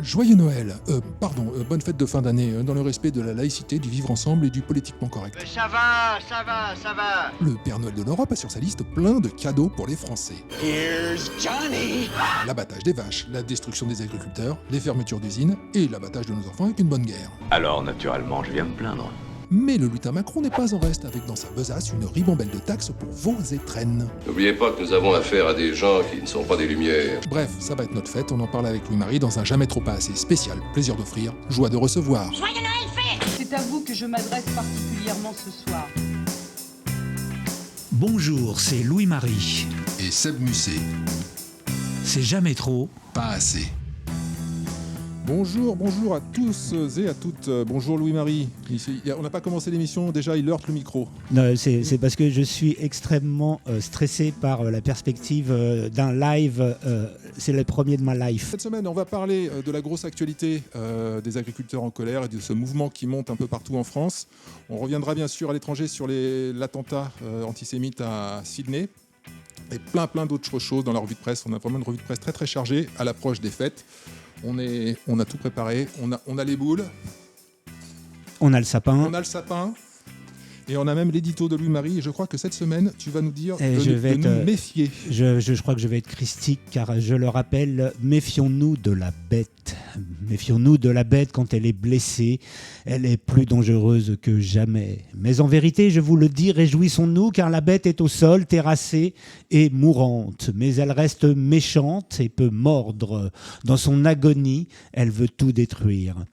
Joyeux Noël, bonne fête de fin d'année, dans le respect de la laïcité, du vivre ensemble et du politiquement correct. Ça va, ça va, ça va. Le Père Noël de l'Europe a sur sa liste plein de cadeaux pour les Français. Here's Johnny. L'abattage des vaches, la destruction des agriculteurs, les fermetures d'usines et l'abattage de nos enfants avec une bonne guerre. Alors, naturellement, je viens me plaindre. Mais le lutin Macron n'est pas en reste avec dans sa besace une ribambelle de taxes pour veaux et traînes. N'oubliez pas que nous avons affaire à des gens qui ne sont pas des lumières. Bref, ça va être notre fête, on en parle avec Louis-Marie dans un jamais trop pas assez spécial. Plaisir d'offrir, joie de recevoir. Joyeux Noël, fait. C'est à vous que je m'adresse particulièrement ce soir. Bonjour, c'est Louis-Marie. Et Seb Musset. C'est jamais trop. Pas assez. Bonjour à tous et à toutes. Bonjour Louis-Marie. On n'a pas commencé l'émission, déjà il heurte le micro. Non, c'est parce que je suis extrêmement stressé par la perspective d'un live. C'est le premier de ma life. Cette semaine, on va parler de la grosse actualité des agriculteurs en colère et de ce mouvement qui monte un peu partout en France. On reviendra bien sûr à l'étranger sur l'attentat antisémite à Sydney. Et plein d'autres choses dans la revue de presse. On a vraiment une revue de presse très chargée à l'approche des fêtes. On a tout préparé, on a les boules. On a le sapin. On a le sapin. Et on a même l'édito de Louis-Marie. Et je crois que cette semaine, tu vas nous dire de nous méfier. Je crois que je vais être christique, car je le rappelle, méfions-nous de la bête. Méfions-nous de la bête quand elle est blessée. Elle est plus dangereuse que jamais. Mais en vérité, je vous le dis, réjouissons-nous, car la bête est au sol, terrassée et mourante. Mais elle reste méchante et peut mordre. Dans son agonie, elle veut tout détruire.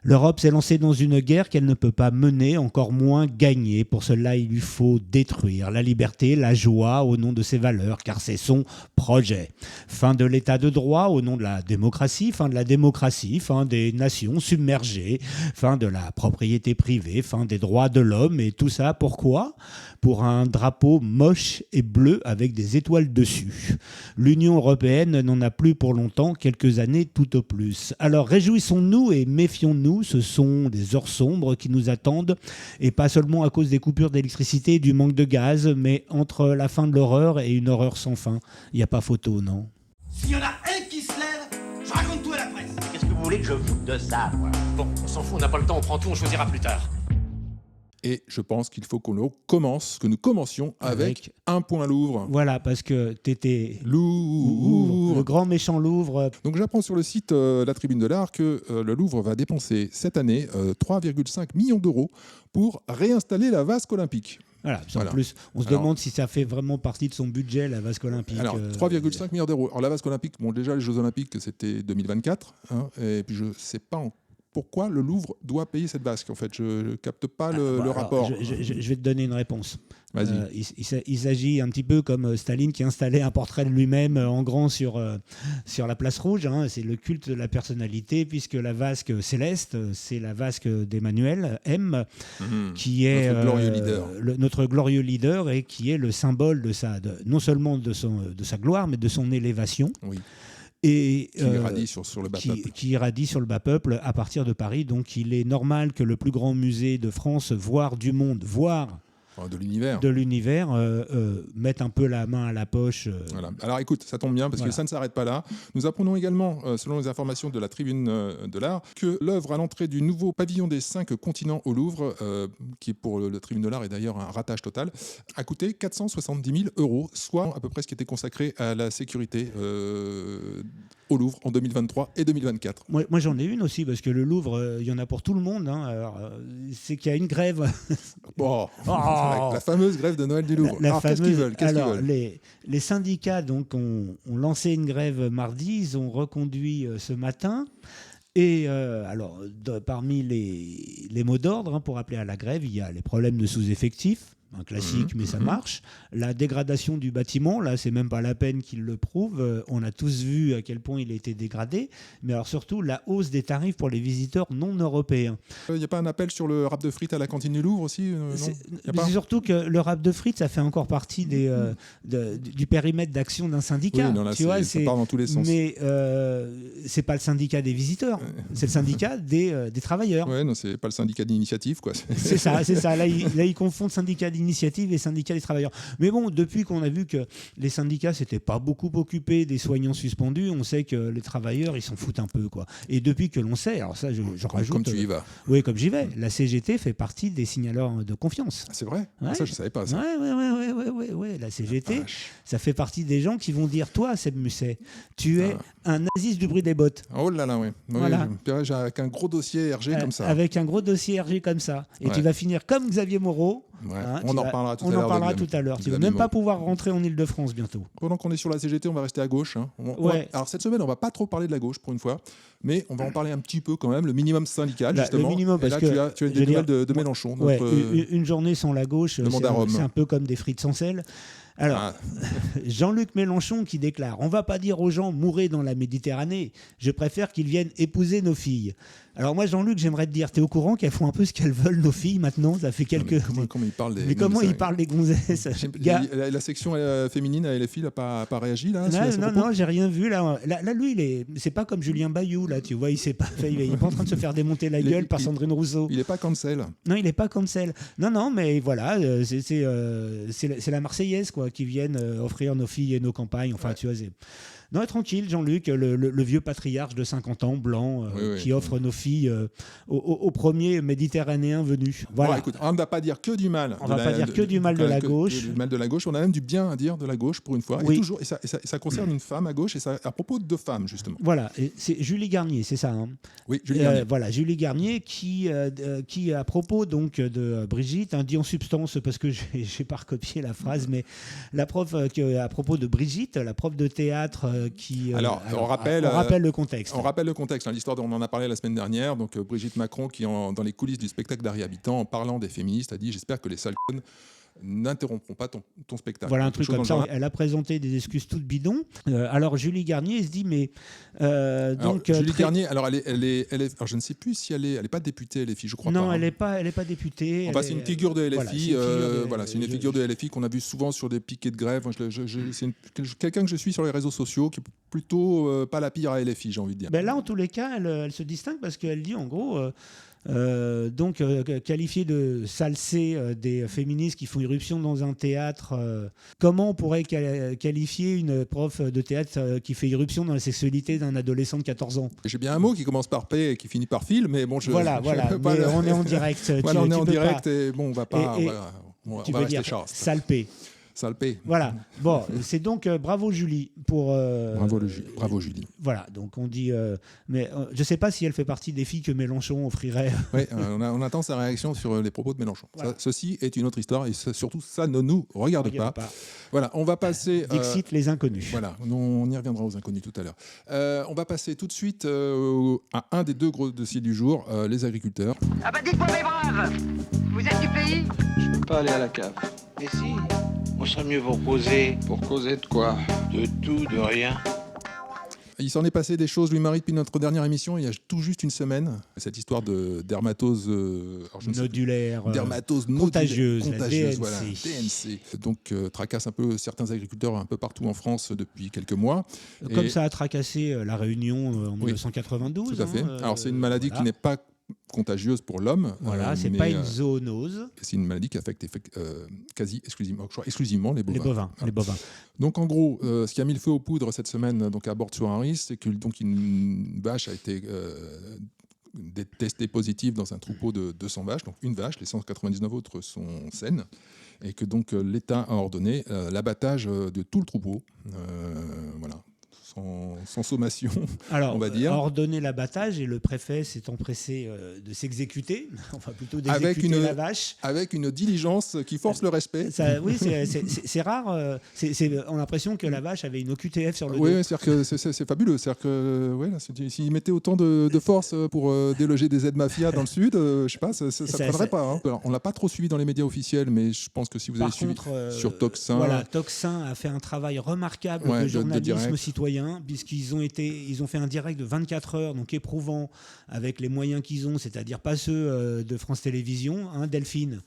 L'Europe s'est lancée dans une guerre qu'elle ne peut pas mener, encore moins gagner. Pour cela, il lui faut détruire la liberté, la joie au nom de ses valeurs, car c'est son projet. Fin de l'état de droit au nom de la démocratie, fin de la démocratie, fin des nations submergées, fin de la propriété privée, fin des droits de l'homme. Et tout ça, pourquoi ? Pour un drapeau moche et bleu avec des étoiles dessus. L'Union européenne n'en a plus pour longtemps, quelques années tout au plus. Alors réjouissons-nous et méfions-nous. Ce sont des heures sombres qui nous attendent, et pas seulement à cause des coupures d'électricité et du manque de gaz, mais entre la fin de l'horreur et une horreur sans fin. Il n'y a pas photo, non ? S'il y en a un qui se lève, je raconte tout à la presse. Qu'est-ce que vous voulez que je foute de ça, moi? Bon, on s'en fout, on n'a pas le temps, on prend tout, on choisira plus tard. Et je pense qu'il faut que nous commencions avec un point Louvre. Voilà, parce que t'étais Louvre, le grand méchant Louvre. Donc j'apprends sur le site La Tribune de l'Art que le Louvre va dépenser cette année 3,5 millions d'euros pour réinstaller la vasque olympique. Voilà. En plus, on se demande si ça fait vraiment partie de son budget, la vasque olympique. Alors, 3,5 milliards d'euros. Alors, la vasque olympique, bon, déjà, les Jeux olympiques, c'était 2024. Et puis, je ne sais pas pourquoi le Louvre doit payer cette vasque. En fait, je ne capte pas le rapport. Je vais te donner une réponse. Vas-y. Il s'agit un petit peu comme Staline qui installait un portrait de lui-même en grand sur la place rouge. Hein. C'est le culte de la personnalité, puisque la vasque céleste, c'est la vasque d'Emmanuel M, qui est notre glorieux leader et qui est le symbole non seulement de sa gloire, mais de son élévation. Oui. Et qui irradie sur le bas peuple. Qui irradie sur le bas peuple à partir de Paris. Donc il est normal que le plus grand musée de France, voire du monde, voire de l'univers, mettre un peu la main à la poche. Voilà. Alors écoute, ça tombe bien parce que ça ne s'arrête pas là. Nous apprenons également, selon les informations de la Tribune de l'Art, que l'œuvre à l'entrée du nouveau pavillon des 5 continents au Louvre, qui pour la Tribune de l'Art est d'ailleurs un ratage total, a coûté 470 000 euros, soit à peu près ce qui était consacré à la sécurité au Louvre en 2023 et 2024. Moi j'en ai une aussi, parce que le Louvre, il y en a pour tout le monde. Hein. Alors, c'est qu'il y a une grève. La fameuse grève de Noël du Louvre. Alors, qu'est-ce qu'ils veulent, les syndicats donc, ont lancé une grève mardi, ils ont reconduit ce matin. Et parmi les mots d'ordre pour appeler à la grève, il y a les problèmes de sous-effectifs. Un classique, mais ça marche. La dégradation du bâtiment, là, c'est même pas la peine qu'il le prouve. On a tous vu à quel point il a été dégradé. Mais alors surtout, la hausse des tarifs pour les visiteurs non européens. Il n'y a pas un appel sur le rap de frites à la cantine du Louvre aussi c'est surtout que le rap de frites, ça fait encore partie du périmètre d'action d'un syndicat. Oui, non, là, ça part dans tous les sens. Mais c'est pas le syndicat des visiteurs, c'est le syndicat des travailleurs. Ouais, non, c'est pas le syndicat d'initiative, quoi. C'est ça. Là, ils confondent syndicat d'initiative l'initiative des syndicats des travailleurs. Mais bon, depuis qu'on a vu que les syndicats s'étaient pas beaucoup occupés des soignants suspendus, on sait que les travailleurs, ils s'en foutent un peu, quoi. Et depuis que l'on sait, alors ça, je rajoute... Comme tu y vas. Oui, comme j'y vais. La CGT fait partie des signaleurs de confiance. C'est vrai. Ouais. Ça, je savais pas. Ça. Ouais. La CGT, ça fait partie des gens qui vont dire, toi, Seb Musset, tu es un naziste du bruit des bottes. Oh là là, oui. Voilà. J'ai avec un gros dossier RG comme ça. Avec un gros dossier RG comme ça. Et tu vas finir comme Xavier Moreau. Ouais. Hein, on en parlera tout à on l'heure. en parlera tout à l'heure. Tu vas même pas pouvoir rentrer en Ile-de-France bientôt. Pendant qu'on est sur la CGT, on va rester à gauche. Hein. Alors cette semaine, on va pas trop parler de la gauche pour une fois, mais on va en parler un petit peu quand même. Le minimum syndical, justement. Le minimum, parce et là, tu as des nouvelles de Mélenchon. Une journée sans la gauche, c'est un peu comme des frites sans sel. Alors, Jean-Luc Mélenchon qui déclare « On va pas dire aux gens mourrez dans la Méditerranée, je préfère qu'ils viennent épouser nos filles ». Alors moi, Jean-Luc, j'aimerais te dire, t'es au courant qu'elles font un peu ce qu'elles veulent, nos filles, maintenant? Ça fait quelques... Comment ils parlent des... Mais comment ils parlent des gonzesses? La section féminine à LFI n'a pas réagi, là? Non, j'ai rien vu, là. Là, lui, c'est pas comme Julien Bayou, là, tu vois, il est pas en train de se faire démonter la gueule par Sandrine Rousseau. Il est pas cancel. Non, il est pas cancel. Non, mais voilà, c'est la Marseillaise, quoi, qui viennent offrir nos filles et nos campagnes, enfin, tu vois, non, tranquille, Jean-Luc, le vieux patriarche de 50 ans, blanc, qui offre nos filles au premier méditerranéen venu. Voilà. Bon, écoute, on ne va pas dire que du mal. On ne va pas dire que du mal de la gauche. Du mal de la gauche. On a même du bien à dire de la gauche pour une fois. Oui. Et ça concerne une femme à gauche, et ça à propos de femmes, justement. Voilà, et c'est Julie Garnier, c'est ça. Hein. Oui, Julie Garnier. Voilà, Julie Garnier qui, à propos donc de Brigitte, dit en substance, parce que j'ai pas recopié la phrase, mais la prof, à propos de Brigitte, la prof de théâtre alors, on rappelle le contexte. On rappelle le contexte. L'histoire dont on en a parlé la semaine dernière. Donc, Brigitte Macron, qui, dans les coulisses du spectacle d'Harry Habitant, en parlant des féministes, a dit « J'espère que les sales connes n'interrompront pas ton spectacle ». Voilà, un truc comme ça. Elle a présenté des excuses toutes bidons. Alors, Julie Garnier se dit, mais... Julie Garnier, alors, elle est, alors, je ne sais plus si elle est pas députée LFI, je crois pas. Non, elle n'est pas députée. Enfin, c'est une figure de LFI. C'est une figure de LFI qu'on a vue souvent sur des piquets de grève. C'est quelqu'un que je suis sur les réseaux sociaux qui est plutôt pas la pire à LFI, j'ai envie de dire. Ben là, en tous les cas, elle se distingue parce qu'elle dit, en gros... qualifier de salsé des féministes qui font irruption dans un théâtre, comment on pourrait qualifier une prof de théâtre qui fait irruption dans la sexualité d'un adolescent de 14 ans? J'ai bien un mot qui commence par P et qui finit par fil, mais bon, voilà, on est en direct. Voilà, on est en direct et bon, on va pas... Tu veux dire sale P. Salpé. Voilà. Bon, c'est donc bravo Julie pour. Bravo Julie. Voilà. Donc on dit, mais je sais pas si elle fait partie des filles que Mélenchon offrirait. Oui, on attend sa réaction sur les propos de Mélenchon. Voilà. Ceci est une autre histoire et surtout ça ne nous regarde pas. Voilà, on va passer. Dixit les inconnus. Voilà, on y reviendra aux inconnus tout à l'heure. On va passer tout de suite à un des deux gros dossiers du jour, les agriculteurs. Ah bah dites-moi mes braves, vous êtes du pays? Je peux pas aller à la cave. Mais si, on serait mieux vous reposer. Pour causer de quoi? De tout, de rien. Il s'en est passé des choses, Louis-Marie, depuis notre dernière émission, il y a tout juste une semaine. Cette histoire de dermatose nodulaire, dermatose contagieuse, DNC. Voilà, DNC. Donc tracasse un peu certains agriculteurs un peu partout en France depuis quelques mois. Comme ça a tracassé la Réunion en 1992. Tout à fait. Alors c'est une maladie qui n'est pas contagieuse pour l'homme. Voilà, c'est pas une zoonose. C'est une maladie qui affecte quasi exclusivement les bovins. Les bovins. Donc en gros, ce qui a mis le feu aux poudres cette semaine donc à Bord-sur-Henri, c'est que donc une vache a été testée positive dans un troupeau de 200 vaches. Donc une vache, les 199 autres sont saines. Et que donc l'État a ordonné l'abattage de tout le troupeau. Voilà. Sans sommation, alors, on va dire. Ordonner l'abattage et le préfet s'est empressé de s'exécuter, enfin plutôt d'exécuter la vache. Avec une diligence qui force le respect. Oui, c'est rare. On a l'impression que la vache avait une OQTF sur le dos. Oui, c'est-à-dire que c'est fabuleux. C'est-à-dire que s'ils mettaient autant de force pour déloger des aides mafias dans le sud, je sais pas, ça ne faudrait pas. Hein. Alors, on l'a pas trop suivi dans les médias officiels, mais je pense que si vous avez suivi sur Toxin... Voilà, Toxin a fait un travail remarquable de journalisme citoyen. moyens, puisqu'ils ont fait un direct de 24 heures, donc éprouvant, avec les moyens qu'ils ont, c'est-à-dire pas ceux de France Télévisions, hein, Delphine,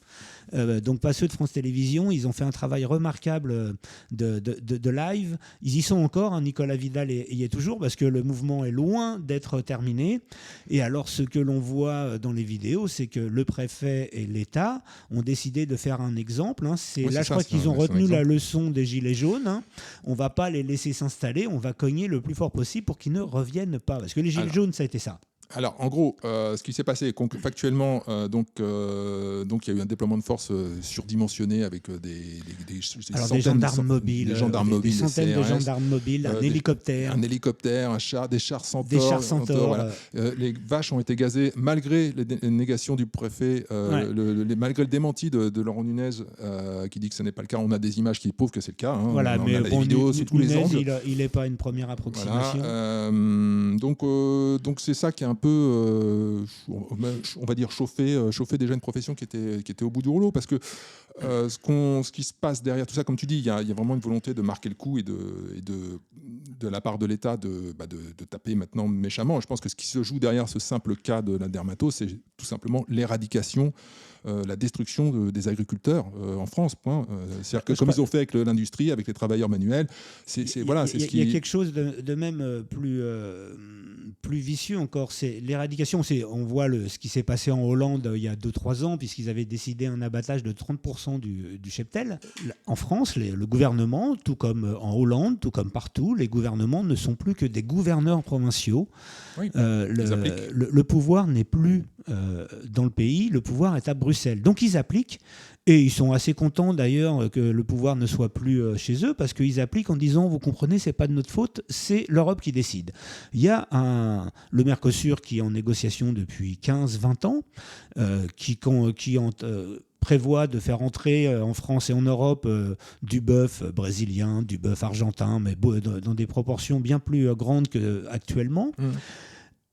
donc pas ceux de France Télévisions. Ils ont fait un travail remarquable de live. Ils y sont encore, hein, Nicolas Vidal y est toujours, parce que le mouvement est loin d'être terminé. Et alors, ce que l'on voit dans les vidéos, c'est que le préfet et l'État ont décidé de faire un exemple. Hein. Je crois qu'ils ont retenu la leçon des Gilets jaunes. Hein. On ne va pas les laisser s'installer, on va cogner le plus fort possible pour qu'ils ne reviennent pas. Parce que les Gilets jaunes, ça a été ça. Alors, en gros, ce qui s'est passé factuellement, donc il y a eu un déploiement de force surdimensionné avec des gendarmes mobiles, des centaines de gendarmes mobiles, un hélicoptère, des chars Centaure. Voilà. Les vaches ont été gazées malgré les négations du préfet, malgré le démenti de Laurent Nunez qui dit que ce n'est pas le cas. On a des images qui prouvent que c'est le cas. Hein. Voilà, on mais a les vidéos sous tous les angles. Il n'est pas une première approximation. Voilà. Donc c'est ça qui est un peu, on va dire, chauffer déjà une profession qui était au bout du rouleau, parce que ce qui se passe derrière tout ça, comme tu dis, il y a vraiment une volonté de marquer le coup et de la part de l'État de taper maintenant méchamment. Je pense que ce qui se joue derrière ce simple cas de la dermato, c'est tout simplement l'éradication, la destruction des agriculteurs en France. Point. C'est-à-dire que comme ils ont fait avec l'industrie, avec les travailleurs manuels, il y a quelque chose de même plus vicieux encore, c'est l'éradication. On voit ce qui s'est passé en Hollande il y a 2-3 ans, puisqu'ils avaient décidé un abattage de 30% du cheptel. En France, le gouvernement, tout comme en Hollande, tout comme partout, les gouvernements ne sont plus que des gouverneurs provinciaux. Oui, le pouvoir n'est plus dans le pays, le pouvoir est à Bruxelles. Donc ils appliquent, et ils sont assez contents d'ailleurs que le pouvoir ne soit plus chez eux, parce qu'ils appliquent en disant, vous comprenez, c'est pas de notre faute, c'est l'Europe qui décide. Il y a le Mercosur qui est en négociation depuis 15-20 ans, qui prévoit de faire entrer en France et en Europe du bœuf brésilien, du bœuf argentin, mais dans des proportions bien plus grandes qu'actuellement.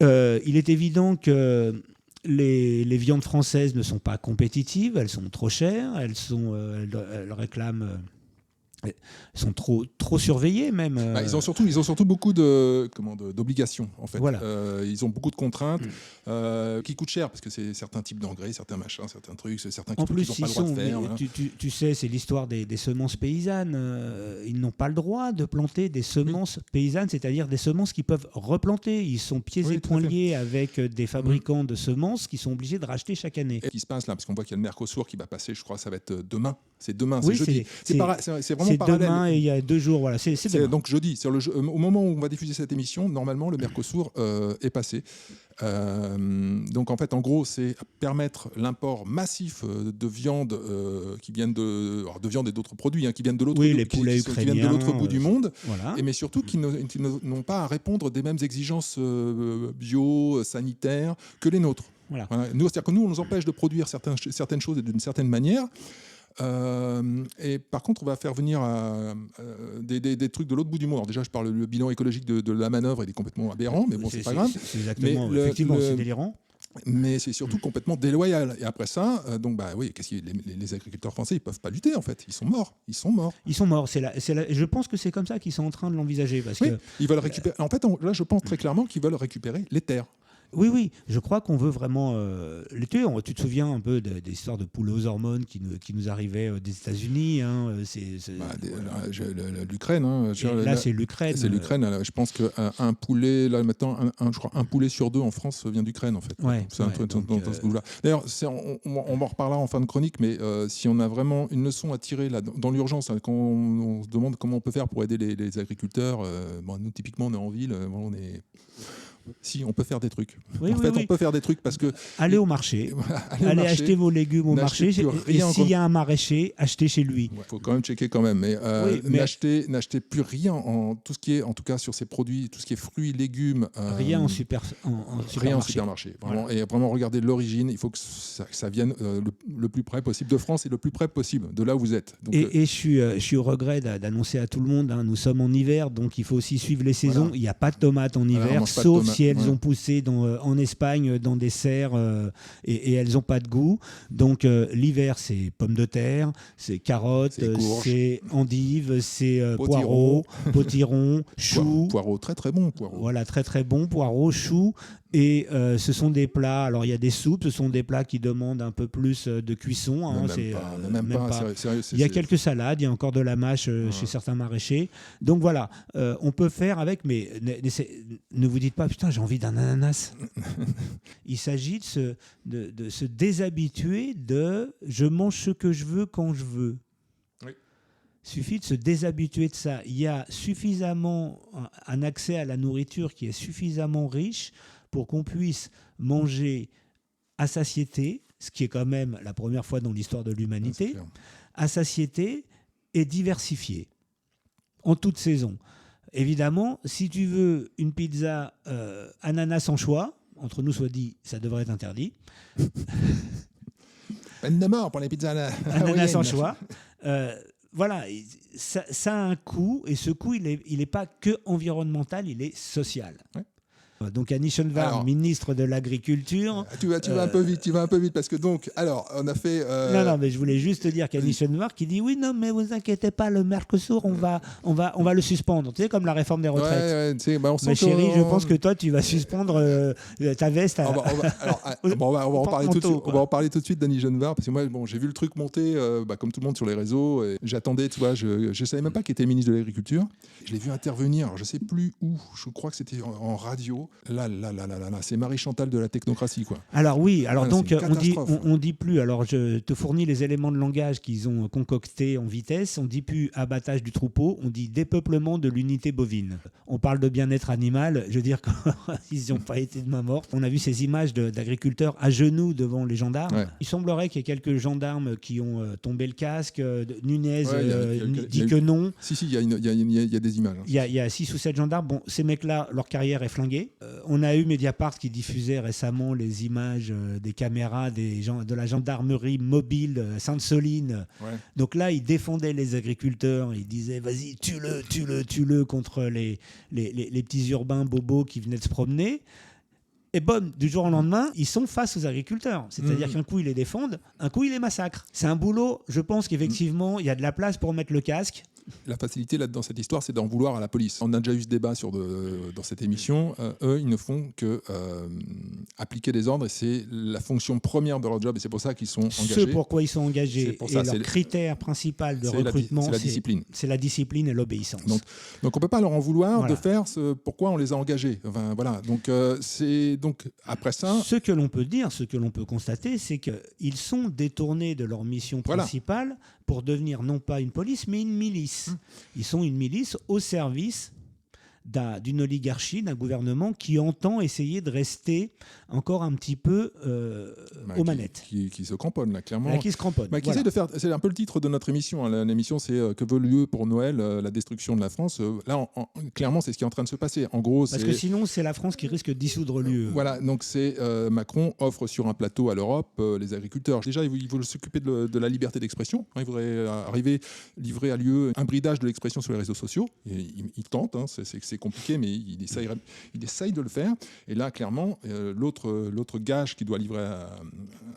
Il est évident que les viandes françaises ne sont pas compétitives, elles sont trop chères, elles réclament... Ils sont trop surveillés même. Ils ont surtout beaucoup d'obligations en fait. Voilà. Ils ont beaucoup de contraintes qui coûtent cher, parce que c'est certains types d'engrais, certains machins, certains trucs, certains qui n'ont pas le droit de faire. Tu sais, c'est l'histoire des semences paysannes. Ils n'ont pas le droit de planter des semences paysannes, c'est-à-dire des semences qui peuvent replanter. Ils sont pieds et poings liés avec des fabricants de semences qui sont obligés de racheter chaque année. Et qui se passe là, parce qu'on voit qu'il y a le Mercosur qui va passer, je crois, ça va être demain. C'est demain, oui, c'est jeudi. C'est vraiment parallèle. Demain et il y a 2 jours, voilà. C'est demain. Donc jeudi. Au moment où on va diffuser cette émission, normalement, le Mercosur est passé. Donc en fait, en gros, c'est permettre l'import massif de viande qui viennent de viande et d'autres produits qui viennent de l'autre bout du monde, voilà. Mais surtout qui n'ont pas à répondre des mêmes exigences bio, sanitaires que les nôtres. Voilà. C'est-à-dire que nous, on nous empêche de produire certaines choses d'une certaine manière. Et par contre, on va faire venir des trucs de l'autre bout du monde. Alors déjà, je parle le bilan écologique de la manœuvre, il est complètement aberrant, mais bon, c'est pas grave. C'est exactement, effectivement, c'est délirant. Mais c'est surtout complètement déloyal. Et après ça, les agriculteurs français, ils peuvent pas lutter en fait. Ils sont morts. Je pense que c'est comme ça qu'ils sont en train de l'envisager, parce que ils veulent récupérer. En fait, là, je pense très clairement qu'ils veulent récupérer les terres. Oui, je crois qu'on veut vraiment les tuer. Tu te souviens un peu des histoires de poulets aux hormones qui nous arrivaient des États-Unis. L'Ukraine. Là, c'est l'Ukraine. C'est l'Ukraine. Je pense qu'un poulet, là maintenant, je crois un poulet sur 2 en France vient d'Ukraine en fait. C'est un truc dans ce goût-là. D'ailleurs, on en reparlera en fin de chronique, mais si on a vraiment une leçon à tirer là, dans l'urgence, quand on se demande comment on peut faire pour aider les agriculteurs, nous typiquement on est en ville, on est... Si, on peut faire des trucs. On peut faire des trucs parce que... Allez au marché. Allez acheter vos légumes au marché. Et s'il y a un maraîcher, achetez chez lui. Il faut quand même checker quand même. Mais n'achetez plus rien en tout ce qui est, en tout cas sur ces produits, tout ce qui est fruits, légumes. Rien en supermarché. Vraiment, voilà. Et vraiment regarder l'origine. Il faut que ça vienne le plus près possible de France et le plus près possible de là où vous êtes. Donc, et je suis au regret d'annoncer à tout le monde, nous sommes en hiver, donc il faut aussi suivre les saisons. Voilà. Il n'y a pas de tomates en hiver, sauf si elles ont poussé en Espagne dans des serres et elles n'ont pas de goût. Donc l'hiver, c'est pommes de terre, c'est carottes, c'est endives, c'est poireaux, potirons, choux. Poireaux, très très bon. Voilà, très très bon, poireaux, choux. Et ce sont des plats, alors il y a des soupes, ce sont des plats qui demandent un peu plus de cuisson. Hein, même pas. Il y a quelques salades, il y a encore de la mâche chez certains maraîchers. Donc voilà, on peut faire avec, mais ne vous dites pas, putain, j'ai envie d'un ananas. Il s'agit de se déshabituer de je mange ce que je veux quand je veux. Oui. Il suffit de se déshabituer de ça. Il y a suffisamment un accès à la nourriture qui est suffisamment riche pour qu'on puisse manger à satiété, ce qui est quand même la première fois dans l'histoire de l'humanité, à satiété et diversifié, en toute saison. Évidemment, si tu veux une pizza ananas en choix, entre nous soit dit, ça devrait être interdit. Peine de mort pour les pizzas ananas en choix. Voilà, ça a un coût, et ce coût, il n'est pas que environnemental, il est social. Ouais. Donc Annie Schoenvarr, ministre de l'Agriculture. Tu vas un peu vite, parce que donc, alors, on a fait... Non, mais je voulais juste te dire qu'Annie Schoenvarr qui dit oui, non, mais vous inquiétez pas, le Mercosur, on va le suspendre. Tu sais, comme la réforme des retraites. Mais chérie, je pense que toi, tu vas suspendre ta veste. On va en parler tout de suite d'Annie Schoenvarr, parce que moi, j'ai vu le truc monter, comme tout le monde sur les réseaux, et j'attendais, tu vois, je savais même pas qu'il était ministre de l'Agriculture. Je l'ai vu intervenir, alors, je sais plus où, je crois que c'était en radio. Là, c'est Marie-Chantal de la technocratie, quoi. Alors oui, donc on dit plus, alors je te fournis les éléments de langage qu'ils ont concoctés en vitesse, on dit plus abattage du troupeau, on dit dépeuplement de l'unité bovine. On parle de bien-être animal, je veux dire qu'ils n'ont pas été de main morte. On a vu ces images d'agriculteurs à genoux devant les gendarmes. Ouais. Il semblerait qu'il y ait quelques gendarmes qui ont tombé le casque, Nunez dit que non. Si, il y a des images. Il y a 6 ou 7 gendarmes, bon, ces mecs-là, leur carrière est flinguée. On a eu Mediapart qui diffusait récemment les images des caméras de la gendarmerie mobile Sainte-Soline. Ouais. Donc là, ils défendaient les agriculteurs. Ils disaient, vas-y, tue-le contre les petits urbains bobos qui venaient de se promener. Et bon, du jour au lendemain, ils sont face aux agriculteurs. C'est-à-dire qu'un coup, ils les défendent, un coup, ils les massacrent. C'est un boulot, je pense qu'effectivement, il y a de la place pour mettre le casque. La facilité là dans cette histoire, c'est d'en vouloir à la police. On a déjà eu ce débat dans cette émission. Eux, ils ne font que appliquer des ordres, et c'est la fonction première de leur job, et c'est pour ça qu'ils sont engagés. Ce pourquoi ils sont engagés, et leur critère principal de recrutement, c'est la discipline. C'est la discipline et l'obéissance. Donc on ne peut pas leur en vouloir de faire pourquoi on les a engagés. Enfin, voilà. Donc après ça... Ce que l'on peut dire, ce que l'on peut constater, c'est qu'ils sont détournés de leur mission principale pour devenir non pas une police, mais une milice. Ils sont une milice au service d'une oligarchie, d'un gouvernement qui entend essayer de rester encore un petit peu aux manettes. Qui se cramponne, là, clairement. Qui se cramponne. Qui essaie de faire, c'est un peu le titre de notre émission. Hein. L'émission, c'est Que veut Dieu pour Noël, la destruction de la France. Là, clairement, c'est ce qui est en train de se passer. En gros, parce que sinon, c'est la France qui risque de dissoudre l'UE. Voilà, donc c'est Macron offre sur un plateau à l'Europe les agriculteurs. Déjà, il veut s'occuper de la liberté d'expression. Hein, il voudrait livrer à l'UE un bridage de l'expression sur les réseaux sociaux. Il tente, hein, c'est compliqué, mais il essaye de le faire. Et là, clairement, l'autre gage qu'il doit livrer à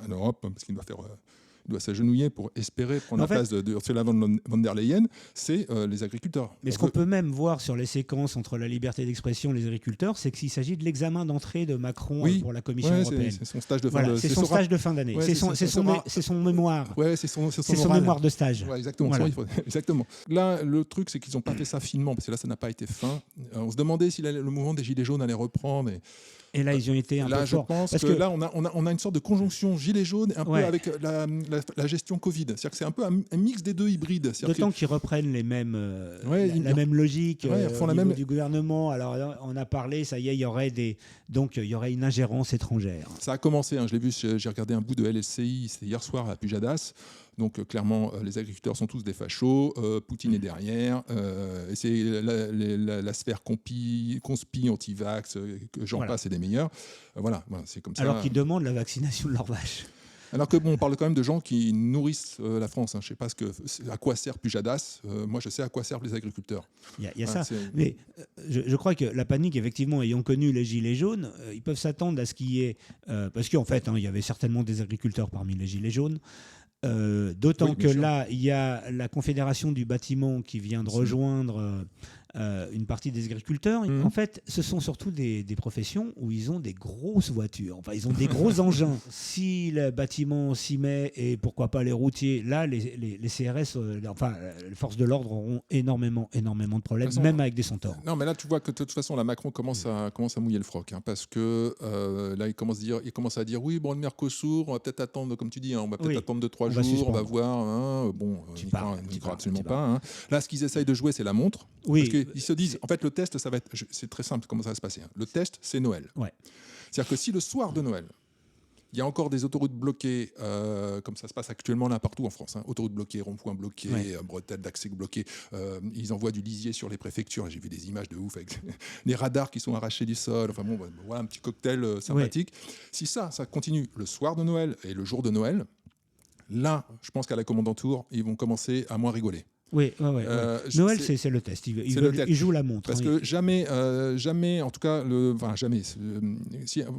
l'Europe, parce qu'il doit s'agenouiller pour espérer prendre la place de Ursula von der Leyen, c'est les agriculteurs. Mais ce qu'on peut même voir sur les séquences entre la liberté d'expression et les agriculteurs, c'est qu'il s'agit de l'examen d'entrée de Macron pour la Commission européenne. C'est son stage de fin d'année. C'est son stage de fin d'année. Ouais, c'est son mémoire. Ouais, c'est son mémoire de stage. Ouais, exactement. Voilà. Exactement. Là, le truc, c'est qu'ils n'ont pas fait ça finement, parce que là, ça n'a pas été fin. On se demandait si le mouvement des Gilets jaunes allait reprendre. Et là, ils ont été un peu forts. Là, je pense que là, on a une sorte de conjonction gilets jaunes un peu avec la gestion Covid. C'est-à-dire que c'est un peu un mix des deux hybrides. D'autant qu'ils reprennent les mêmes, la même logique au niveau du gouvernement. Alors, on a parlé, ça y est, il y aurait une ingérence étrangère. Ça a commencé, hein, je l'ai vu, j'ai regardé un bout de LSCI, c'était hier soir à Pujadas. Donc clairement, les agriculteurs sont tous des fachos, Poutine est derrière, et c'est la sphère conspi, anti-vax, que j'en passe, et des meilleurs. Voilà, c'est comme ça. Alors qu'ils demandent la vaccination de leurs vaches. Alors que bon, on parle quand même de gens qui nourrissent la France. Je ne sais pas à quoi sert Pujadas. Moi, je sais à quoi servent les agriculteurs. Il y a ça. Mais je crois que la panique, effectivement, ayant connu les gilets jaunes, ils peuvent s'attendre à ce qu'il y ait... parce qu'en fait, il y avait certainement des agriculteurs parmi les gilets jaunes. D'autant que là, il y a la Confédération du bâtiment qui vient de rejoindre une partie des agriculteurs. En fait, ce sont surtout des professions où ils ont des grosses voitures. Enfin, ils ont des gros engins. Si le bâtiment s'y met, et pourquoi pas les routiers, là, les CRS, les forces de l'ordre auront énormément de problèmes, même avec des centaures. Non, mais là, tu vois que de toute façon, la Macron commence à mouiller le froc. Parce que là, il commence à dire oui, bon, le Mercosur, on va peut-être attendre, comme tu dis, on va peut-être attendre 2-3 jours, on va voir. Bon, on n'y croit absolument pas. Là, ce qu'ils essayent de jouer, c'est la montre. Oui. Parce qu'ils se disent, en fait, le test, ça va être, c'est très simple comment ça va se passer. Le test, c'est Noël. Ouais. C'est-à-dire que si le soir de Noël, il y a encore des autoroutes bloquées, comme ça se passe actuellement là partout en France, autoroutes bloquées, ronds-points bloqués, bretelles d'accès bloquées, ils envoient du lisier sur les préfectures. J'ai vu des images de ouf avec les radars qui sont arrachés du sol. Enfin bon, voilà un petit cocktail sympathique. Si ça continue le soir de Noël et le jour de Noël, là, je pense qu'à la Kommandantur, ils vont commencer à moins rigoler. Oui. Noël, c'est le test. Ils jouent la montre. Parce que jamais, en tout cas, jamais.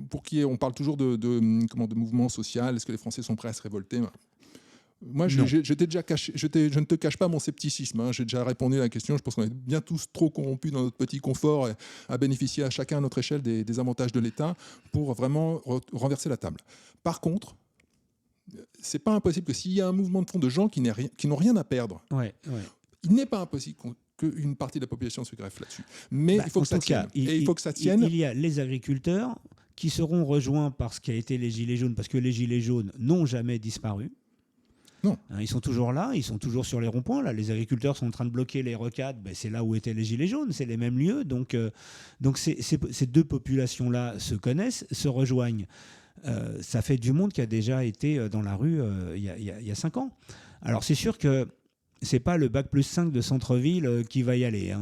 Pour qui on parle toujours de mouvement social, est-ce que les Français sont prêts à se révolter ? Moi, je ne te cache pas mon scepticisme. J'ai déjà répondu à la question. Je pense qu'on est bien tous trop corrompus dans notre petit confort à bénéficier à chacun à notre échelle des avantages de l'État pour vraiment renverser la table. Par contre, c'est pas impossible que s'il y a un mouvement de fond de gens qui n'ont rien à perdre, il n'est pas impossible qu'une partie de la population se greffe là-dessus. Mais il faut que ça tienne. Il faut que ça tienne. Il y a les agriculteurs qui seront rejoints par ce qui a été les gilets jaunes, parce que les gilets jaunes n'ont jamais disparu. Non. Ils sont toujours là, ils sont toujours sur les ronds-points. Là, les agriculteurs sont en train de bloquer les rocades. C'est là où étaient les gilets jaunes, c'est les mêmes lieux. Donc ces deux populations-là se connaissent, se rejoignent. Ça fait du monde qui a déjà été dans la rue il y a 5 ans. Alors c'est sûr que c'est pas le Bac+5 de centre-ville qui va y aller.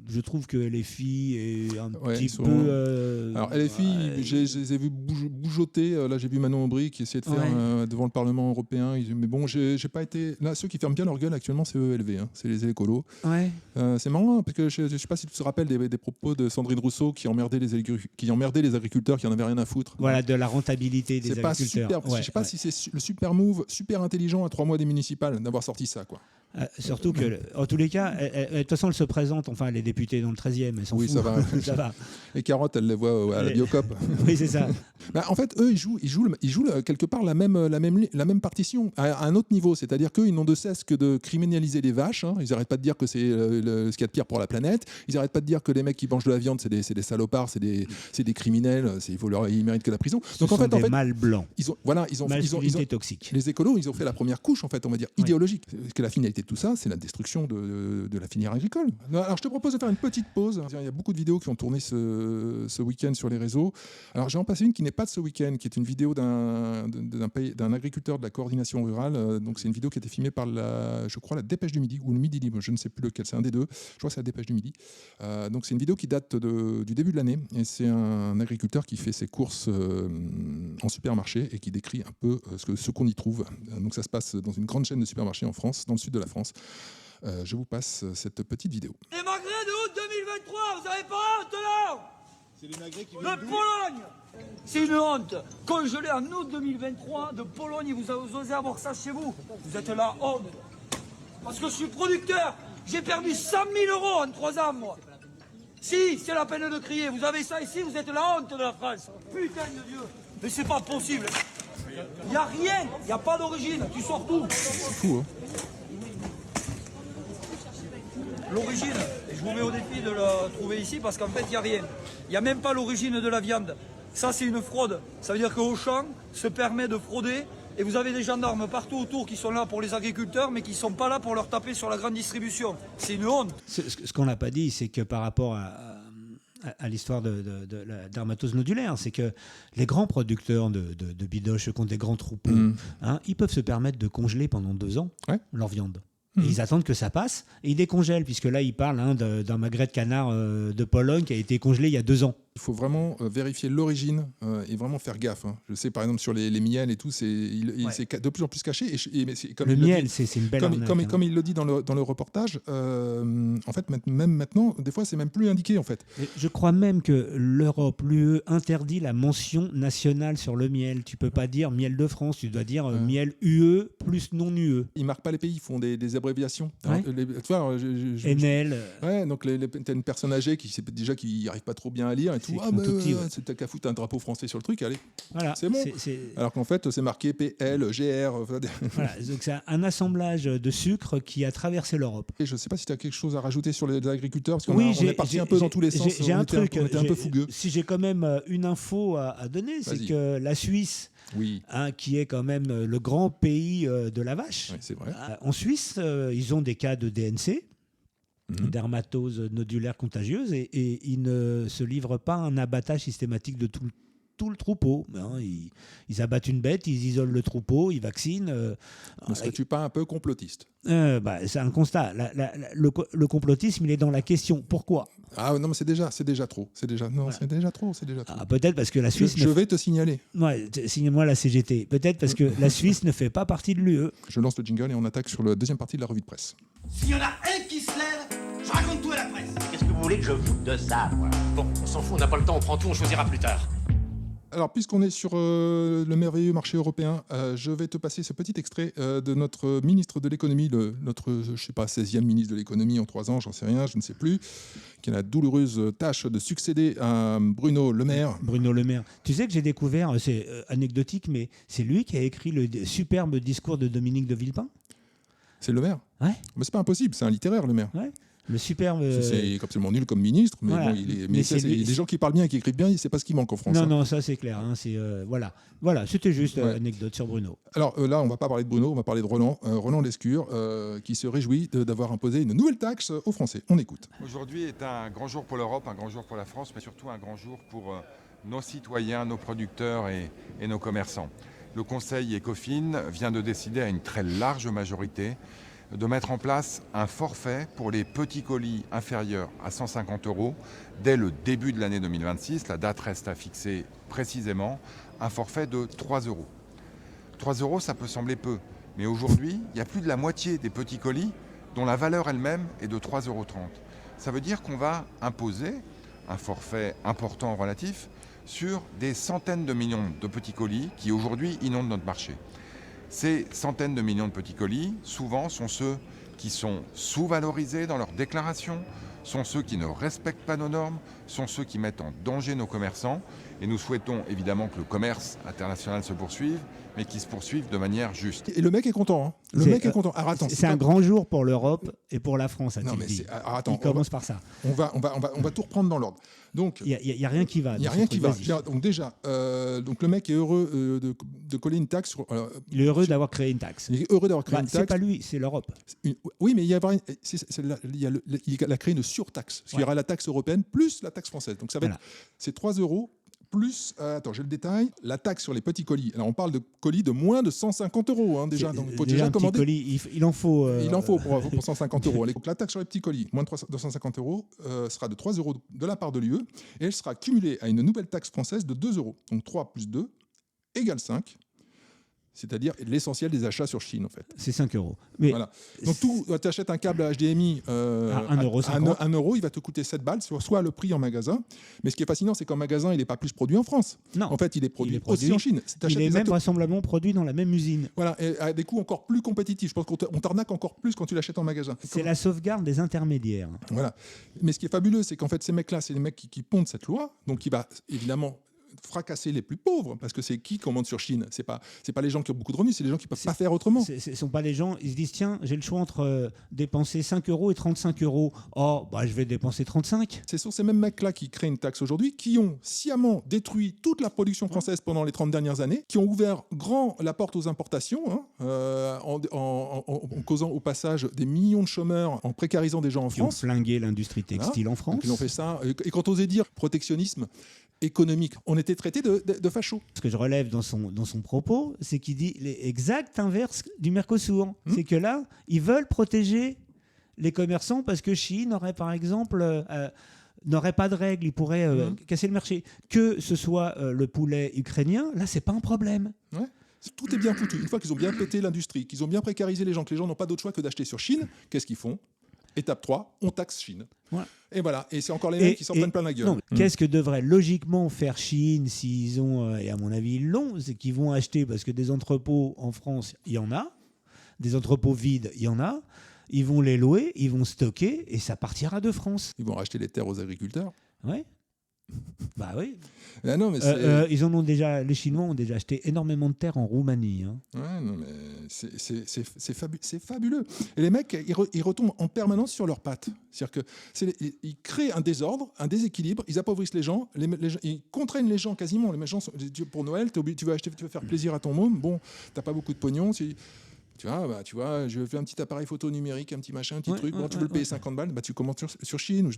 Je trouve que LFI est un petit peu... Alors LFI, je les ai vus bougeoter. Là, j'ai vu Manon Aubry qui essayait de faire devant le Parlement européen. Mais bon, j'ai pas été... Là, ceux qui ferment bien leur gueule actuellement, c'est ELV. C'est les écolos. Ouais. C'est marrant, parce que je sais pas si tu te rappelles des propos de Sandrine Rousseau qui emmerdaient les agriculteurs qui en avaient rien à foutre. Voilà, de la rentabilité des agriculteurs. Je sais pas si c'est le super move, super intelligent à 3 mois des municipales d'avoir sorti ça, quoi. Surtout que, en tous les cas, de toute façon, elle se présente, enfin, les députés dans le 13e, elle s'en fout. Ça va. Ça va. Les carottes, elle les voit à la Biocop. Oui, c'est ça. En fait, eux, ils jouent quelque part la même partition, à un autre niveau. C'est-à-dire qu'eux, ils n'ont de cesse que de criminaliser les vaches. Ils n'arrêtent pas de dire que c'est ce qu'il y a de pire pour la planète. Ils n'arrêtent pas de dire que les mecs qui mangent de la viande, c'est des salopards, c'est des criminels, ils méritent que la prison. Donc, en fait, mâles blancs. Ils ont toxique. Les écolos, ils ont fait la première couche, en fait, on va dire, idéologique. Parce que la finalité de tout ça, c'est la destruction de la filière agricole. Alors, je te propose de faire une petite pause. Il y a beaucoup de vidéos qui ont tourné ce week-end sur les réseaux. Alors, j'ai en passé une qui n'est pas de ce week-end, qui est une vidéo d'un agriculteur de la coordination rurale. Donc, c'est une vidéo qui a été filmée par je crois, la Dépêche du Midi, ou le Midi Libre, je ne sais plus lequel, c'est un des deux. Je crois que c'est la Dépêche du Midi. Donc, c'est une vidéo qui date du début de l'année. Et c'est un agriculteur qui fait ses courses en supermarché et qui décrit un peu ce qu'on y trouve. Donc, ça se passe dans une grande chaîne de supermarchés en France, dans le sud de la France. Je vous passe cette petite vidéo. Les magrets de août 2023, vous avez pas honte là? C'est les magrets qui viennent de Pologne. C'est une honte. Congelé en août 2023 de Pologne, vous osez avoir ça chez vous. Vous êtes la honte. Parce que je suis producteur. J'ai perdu 100 000 euros en 3 ans, moi. Si, c'est la peine de crier. Vous avez ça ici, vous êtes la honte de la France. Putain de Dieu. Mais c'est pas possible. Il n'y a rien. Il n'y a pas d'origine. Tu sors tout. C'est fou, hein. L'origine, je vous mets au défi de la trouver ici parce qu'en fait, il n'y a rien. Il n'y a même pas l'origine de la viande. Ça, c'est une fraude. Ça veut dire qu'Auchan se permet de frauder et vous avez des gendarmes partout autour qui sont là pour les agriculteurs mais qui ne sont pas là pour leur taper sur la grande distribution. C'est une honte. Ce qu'on n'a pas dit, c'est que par rapport à l'histoire de la dermatose nodulaire, c'est que les grands producteurs de bidoches qui ont des grands troupeaux, ils peuvent se permettre de congeler pendant 2 ans leur viande. Et ils attendent que ça passe et ils décongèlent, puisque là, ils parlent d'un magret de canard de Pologne qui a été congelé il y a 2 ans. Il faut vraiment vérifier l'origine et vraiment faire gaffe. Hein. Je sais par exemple sur les miels et tout, c'est de plus en plus caché. Mais comme le il miel, le dit, c'est une belle arnaque. comme il le dit dans le reportage, en fait, même maintenant, des fois, c'est même plus indiqué en fait. Et je crois même que l'Europe, l'UE, interdit la mention nationale sur le miel. Tu peux pas dire miel de France, tu dois dire miel UE plus non UE. Ils marquent pas les pays, ils font des abréviations. Ouais. Alors, tu vois, NL. Ouais, donc t'as une personne âgée qui n'arrive pas trop bien à lire et tout. T'as qu'à foutre un drapeau français sur le truc, allez. Voilà, c'est bon. Alors qu'en fait, c'est marqué PL, GR. Voilà, donc c'est un assemblage de sucre qui a traversé l'Europe. Et je ne sais pas si tu as quelque chose à rajouter sur les agriculteurs, parce qu'on oui, est parti un peu dans tous les sens. J'ai un truc. On était un peu fougueux. Si j'ai quand même une info à donner, c'est que la Suisse, qui est quand même le grand pays de la vache, c'est vrai. En Suisse, ils ont des cas de DNC. Dermatose nodulaire contagieuse et ils ne se livrent pas à un abattage systématique de tout le troupeau. Hein, ils abattent une bête, ils isolent le troupeau, ils vaccinent. Ne serais-tu pas un peu complotiste ? C'est un constat. Le complotisme, il est dans la question. Pourquoi ? Ah non, mais c'est déjà trop. C'est déjà trop. Ah, peut-être parce que la Suisse... Je vais te signaler. Ouais, signe-moi la CGT. Peut-être parce que la Suisse ne fait pas partie de l'UE. Je lance le jingle et on attaque sur la deuxième partie de la revue de presse. S'il y en a un qui se lève, je raconte tout à la presse. Qu'est-ce que vous voulez que je foute de ça, moi? Bon, on s'en fout, on n'a pas le temps, on prend tout, on choisira plus tard. Alors, puisqu'on est sur le merveilleux marché européen, je vais te passer ce petit extrait de notre ministre de l'économie, notre, 16e ministre de l'économie en 3 ans, j'en sais rien, je ne sais plus, qui a la douloureuse tâche de succéder à Bruno Le Maire. Bruno Le Maire. Tu sais que j'ai découvert, c'est anecdotique, mais c'est lui qui a écrit le superbe discours de Dominique de Villepin. C'est Le Maire ? Ouais. Mais c'est pas impossible, c'est un littéraire, Le Maire. Ouais. Le superbe. C'est absolument nul comme ministre, mais voilà. bon, il y a des gens qui parlent bien et qui écrivent bien, c'est pas ce qui manque en France. Non, ça c'est clair. Hein, voilà, c'était juste anecdote sur Bruno. Alors là, on va pas parler de Bruno, on va parler de Roland Lescure, qui se réjouit d'avoir imposé une nouvelle taxe aux Français. On écoute. Aujourd'hui est un grand jour pour l'Europe, un grand jour pour la France, mais surtout un grand jour pour nos citoyens, nos producteurs et nos commerçants. Le Conseil ECOFIN vient de décider à une très large majorité de mettre en place un forfait pour les petits colis inférieurs à 150 € dès le début de l'année 2026. La date reste à fixer précisément, un forfait de 3 €. 3 €, ça peut sembler peu, mais aujourd'hui, il y a plus de la moitié des petits colis dont la valeur elle-même est de 3,30 €. Ça veut dire qu'on va imposer un forfait important relatif sur des centaines de millions de petits colis qui aujourd'hui inondent notre marché. Ces centaines de millions de petits colis, souvent, sont ceux qui sont sous-valorisés dans leurs déclarations, sont ceux qui ne respectent pas nos normes, sont ceux qui mettent en danger nos commerçants. Et nous souhaitons évidemment que le commerce international se poursuive, mais qu'il se poursuive de manière juste. Et le mec est content. Hein. Le mec est content. Alors, attends, c'est un grand jour pour l'Europe et pour la France, a-t-il dit. Attends, il commence par ça. On va tout reprendre dans l'ordre. Donc, il n'y a rien qui va. Il n'y a rien qui va. Donc déjà, le mec est heureux de coller une taxe. Il est heureux d'avoir créé une taxe. Il est heureux d'avoir créé une taxe. C'est pas lui, c'est l'Europe. Oui, mais il a créé une surtaxe. Parce qu'il y aura la taxe européenne plus la taxe française. Donc ça va être, c'est 3 € plus, attends, j'ai le détail, la taxe sur les petits colis. Alors on parle de colis de moins de 150 € hein, déjà. Donc il faut déjà commander. Colis, il en faut. Il en faut pour 150 €. Donc la taxe sur les petits colis, moins de 250 € sera de 3 € de la part de l'UE et elle sera cumulée à une nouvelle taxe française de 2 €. Donc 3 plus 2 égale 5. C'est-à-dire l'essentiel des achats sur Chine, en fait. C'est 5 €. Mais voilà. Donc, tu achètes un câble HDMI à 1,50 €, il va te coûter 7 balles, soit le prix en magasin. Mais ce qui est fascinant, c'est qu'en magasin, il n'est pas plus produit en France. Non. En fait, il est produit aussi en Chine. Il est même vraisemblablement produit dans la même usine. Voilà, et à des coûts encore plus compétitifs. Je pense qu'on t'arnaque encore plus quand tu l'achètes en magasin. C'est la sauvegarde des intermédiaires. Voilà. Mais ce qui est fabuleux, c'est qu'en fait, ces mecs-là, c'est les mecs qui pondent cette loi. Donc, il va évidemment fracasser les plus pauvres, parce que c'est qui commande sur Chine, c'est pas les gens qui ont beaucoup de revenus, c'est les gens qui peuvent pas faire autrement. Ce sont pas les gens, ils se disent tiens, j'ai le choix entre dépenser 5 € et 35 €. Oh, bah je vais dépenser 35. Ce sont ces mêmes mecs-là qui créent une taxe aujourd'hui, qui ont sciemment détruit toute la production française pendant les 30 dernières années, qui ont ouvert grand la porte aux importations, en causant au passage des millions de chômeurs, en précarisant des gens en France. Qui ont flingué l'industrie textile en France. Donc, ils ont fait ça. Et quand osait dire protectionnisme économique, on était traité de fachos. Ce que je relève dans son propos, c'est qu'il dit l'exact inverse du Mercosur. C'est que là, ils veulent protéger les commerçants parce que Chine aurait, par exemple, n'aurait pas de règles, il pourrait casser le marché. Que ce soit le poulet ukrainien, là, c'est pas un problème. Ouais. Tout est bien foutu. Une fois qu'ils ont bien pété l'industrie, qu'ils ont bien précarisé les gens, que les gens n'ont pas d'autre choix que d'acheter sur Chine, qu'est-ce qu'ils font ? Étape 3, on taxe Chine. Ouais. Et voilà. Et c'est encore les mêmes qui s'en prennent plein la gueule. Non, qu'est-ce que devrait logiquement faire Chine s'ils ont, et à mon avis ils l'ont, c'est qu'ils vont acheter, parce que des entrepôts en France, il y en a, des entrepôts vides, il y en a, ils vont les louer, ils vont stocker, et ça partira de France. Ils vont racheter les terres aux agriculteurs. Ouais. Bah oui. Non, mais les Chinois ont déjà acheté énormément de terres en Roumanie. Hein. Ouais, non, mais c'est fabuleux. Et les mecs, ils retombent en permanence sur leurs pattes. C'est-à-dire qu'ils créent un désordre, un déséquilibre, ils appauvrissent les gens, ils contraignent les gens quasiment. Les gens pour Noël, tu veux faire plaisir à ton môme, bon, t'as pas beaucoup de pognon. Tu vois, je fais un petit appareil photo numérique, un petit machin, un petit truc. Bon, tu veux le payer 50 balles, tu commandes sur Chine. Tu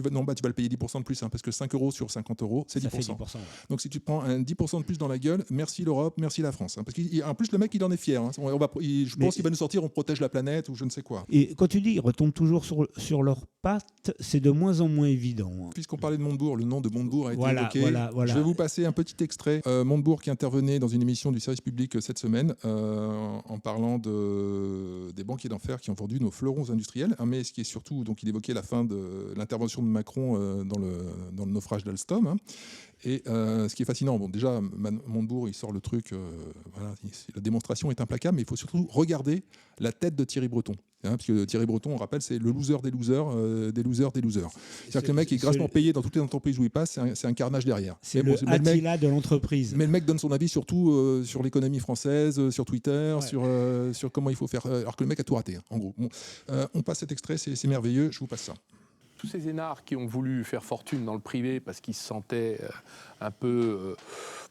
vas le payer 10% de plus, parce que 5 euros sur 50 euros, c'est 10%. Ça fait 10%, ouais. Donc si tu te prends un 10% de plus dans la gueule, merci l'Europe, merci la France. Parce qu'en plus, le mec, il en est fier. Je pense qu'il va nous sortir, on protège la planète ou je ne sais quoi. Et quand tu dis ils retombent toujours sur leurs pattes, c'est de moins en moins évident. Hein. Puisqu'on parlait de Montebourg, le nom de Montebourg a été évoqué. Je vais vous passer un petit extrait. Montebourg qui intervenait dans une émission du service public cette semaine. En parlant des banquiers d'enfer qui ont vendu nos fleurons industriels. Mais ce qui est surtout, donc il évoquait la fin de l'intervention de Macron dans le naufrage d'Alstom. Hein. Et ce qui est fascinant, bon, déjà, Montebourg, il sort le truc, la démonstration est implacable, mais il faut surtout regarder la tête de Thierry Breton. Hein, parce que Thierry Breton, on rappelle, c'est le loser des losers, des losers des losers. C'est-à-dire que le mec est grassement payé dans toutes les entreprises où il passe, c'est un carnage derrière. C'est le Attila de l'entreprise. Mais le mec donne son avis surtout sur l'économie française, sur Twitter, sur comment il faut faire, alors que le mec a tout raté, en gros. Bon, on passe cet extrait, c'est merveilleux, je vous passe ça. Tous ces énarques qui ont voulu faire fortune dans le privé parce qu'ils se sentaient un peu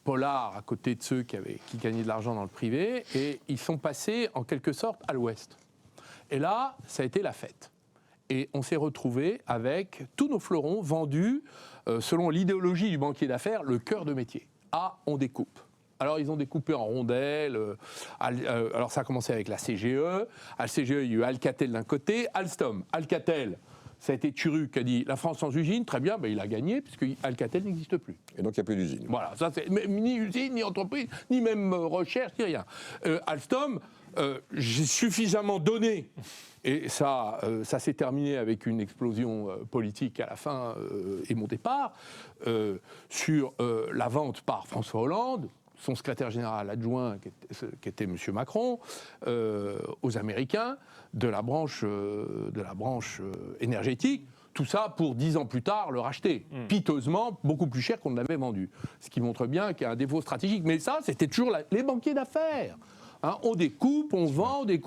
polars à côté de ceux qui gagnaient de l'argent dans le privé, et ils sont passés en quelque sorte à l'ouest. Et là, ça a été la fête. Et on s'est retrouvé avec tous nos fleurons vendus, selon l'idéologie du banquier d'affaires, le cœur de métier. Ah, on découpe. Alors, ils ont découpé en rondelles. Alors, ça a commencé avec la CGE. À la CGE, il y a eu Alcatel d'un côté, Alstom. Alcatel, ça a été Turru qui a dit « La France sans usine, très bien, il a gagné, puisque Alcatel n'existe plus. » Et donc, il n'y a plus d'usine. Voilà, ça, c'est ni usine, ni entreprise, ni même recherche, ni rien. Alstom, j'ai suffisamment donné. Et ça s'est terminé avec une explosion politique à la fin et mon départ sur la vente par François Hollande, son secrétaire général adjoint, qui était M. Macron, aux Américains, de la branche énergétique. Tout ça pour 10 ans plus tard le racheter, piteusement, beaucoup plus cher qu'on ne l'avait vendu. Ce qui montre bien qu'il y a un défaut stratégique. Mais ça, c'était toujours les banquiers d'affaires. Hein, on découpe, on vend, et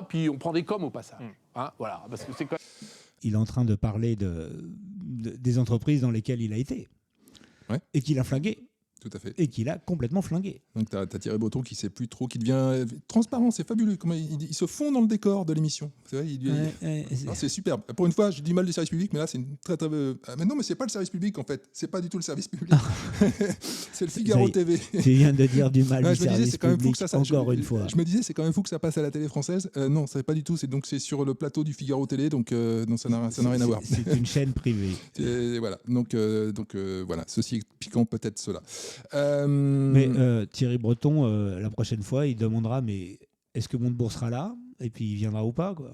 puis on prend des coms au passage. Hein, voilà, parce que c'est quand même... Il est en train de parler des entreprises dans lesquelles il a été. Ouais. Et qu'il a flingué. Tout à fait. Et qu'il a complètement flingué. Donc tu as Thierry Breton qui ne sait plus trop, qui devient transparent, c'est fabuleux. Comment il se fond dans le décor de l'émission. C'est vrai, c'est superbe. Pour une fois, je dis mal du service public, mais là, c'est une très très... mais non, mais c'est pas le service public en fait. C'est pas du tout le service public. C'est le Figaro TV. Tu viens de dire du mal du service public, encore une fois. Je me disais, c'est quand même fou que ça passe à la télé française. Non, c'est pas du tout. C'est sur le plateau du Figaro Télé, donc non, ça n'a rien à voir. C'est une chaîne privée. Et voilà. Donc voilà. Ceci expliquant peut-être cela. Mais Thierry Breton, la prochaine fois, il demandera mais est-ce que Montebourg sera là ? Et puis il viendra ou pas, quoi.